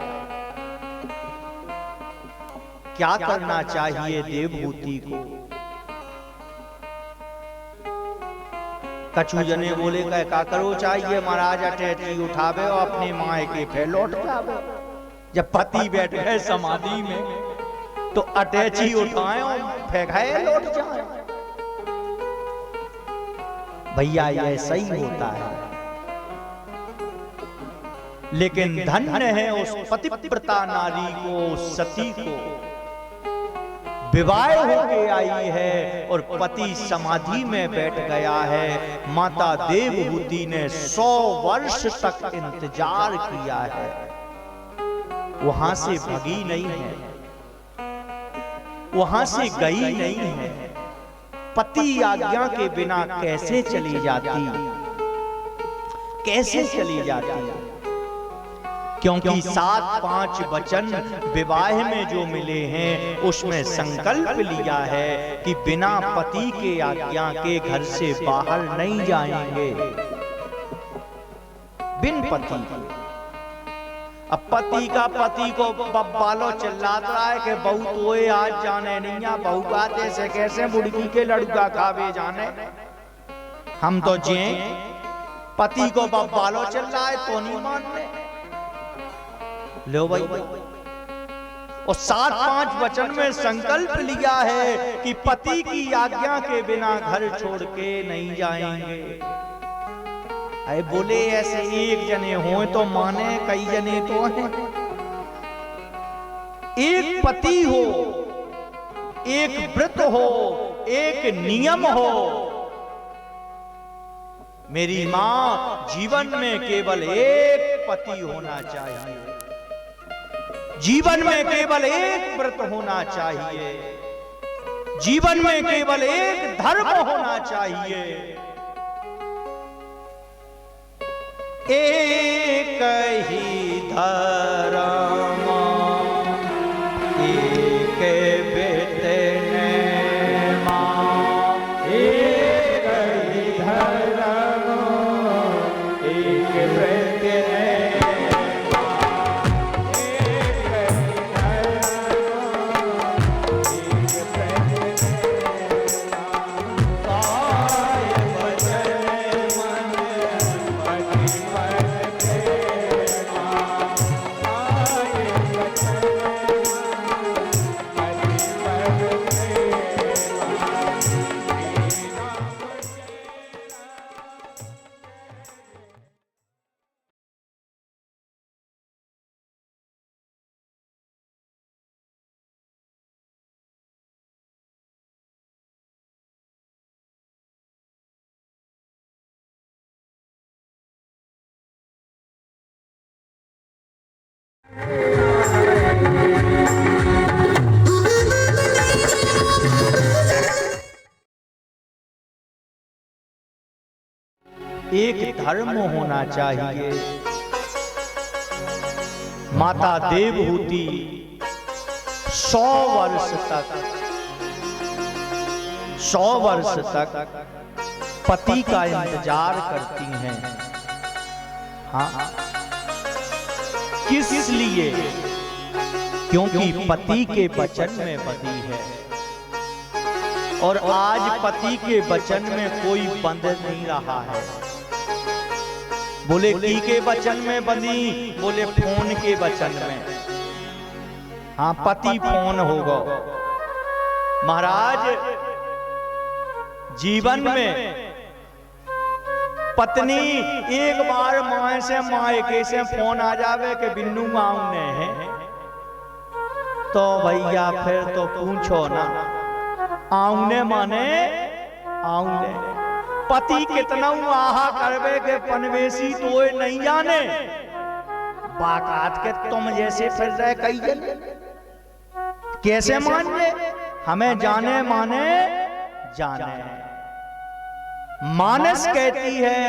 क्या करना चाहिए देवहूति को? कछु जने बोले क्या करो चाहिए महाराज? अटैची उठावे और अपने माए के फिर लौट जावे। जब पति बैठ गए समाधि में तो अटैची उठाए और फेंकाए लौट जाए। भैया ये सही होता है, लेकिन धन्य है उस पतिव्रता नारी को, सती को। विवाह होके आई है और पति समाधि में बैठ गया है। माता देवहूति ने 100 वर्ष तक इंतजार किया है, वहां से भगी नहीं है, वहां से गई नहीं है। पति आज्ञा के बिना कैसे चली जाती, कैसे चली जाती? क्योंकि 7-5 वचन विवाह में जो मिले हैं उसमें संकल्प लिया है कि बिना पति के आज्ञा के घर से बाहर नहीं जाएंगे, बिन पति। अब पति को बब्बालो चिल्लात रहा है कि बहू तोए आज जाने नहीं आ, बहू का से कैसे बुड़की के लड़का खावे जाने। हम तो जे पति को बब्बालो चिल्लाए तो नहीं मानते। लो भाई, और 7-5 वचन में संकल्प लिया है कि पति की आज्ञा के बिना घर छोड़ के नहीं जाएंगे। अरे बोले ऐसे एक जने हो तो माने, कई जने तो हैं। एक पति हो, एक व्रत हो, एक नियम हो। मेरी मां, जीवन में केवल एक पति होना चाहिए, जीवन में केवल एक व्रत होना चाहिए। जीवन में केवल एक धर्म होना चाहिए, एक ही धर्म एक बेतने मां, एक ही धर्म एक बेतने एक धर्म होना चाहिए। माता देवहूति 100 वर्ष तक पति का इंतजार करती हैं। हाँ, किस लिए? क्योंकि पति के वचन में बंधी है, और आज पति के वचन में कोई बंध नहीं रहा है। बोले की के वचन में बंधी, बोले फोन के वचन में। हाँ, पति फोन होगा। महाराज, जीवन में पत्नी एक बार माए से मायके से फोन आ जावे कि बिन्नू आऊने हैं, तो भैया फिर तो पूछो ना। आऊने माने आऊने, पति कितना आहा करवे के पनवेशी तो नहीं जाने, बाकात के तुम जैसे फिर रहे कई जन कैसे मान ले। हमें जाने माने जाने। मानस कहती है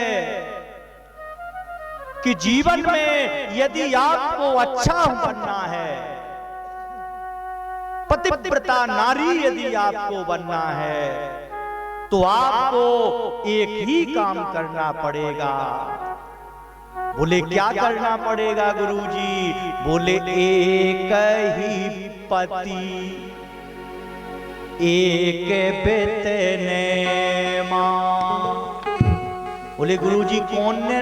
कि जीवन में यदि आपको अच्छा बनना है, पतिव्रता नारी यदि आपको बनना है, तो आपको एक ही काम करना पड़ेगा। बोले क्या करना पड़ेगा गुरुजी? बोले एक ही पति एक बेतने मां। बोले गुरुजी कौन ने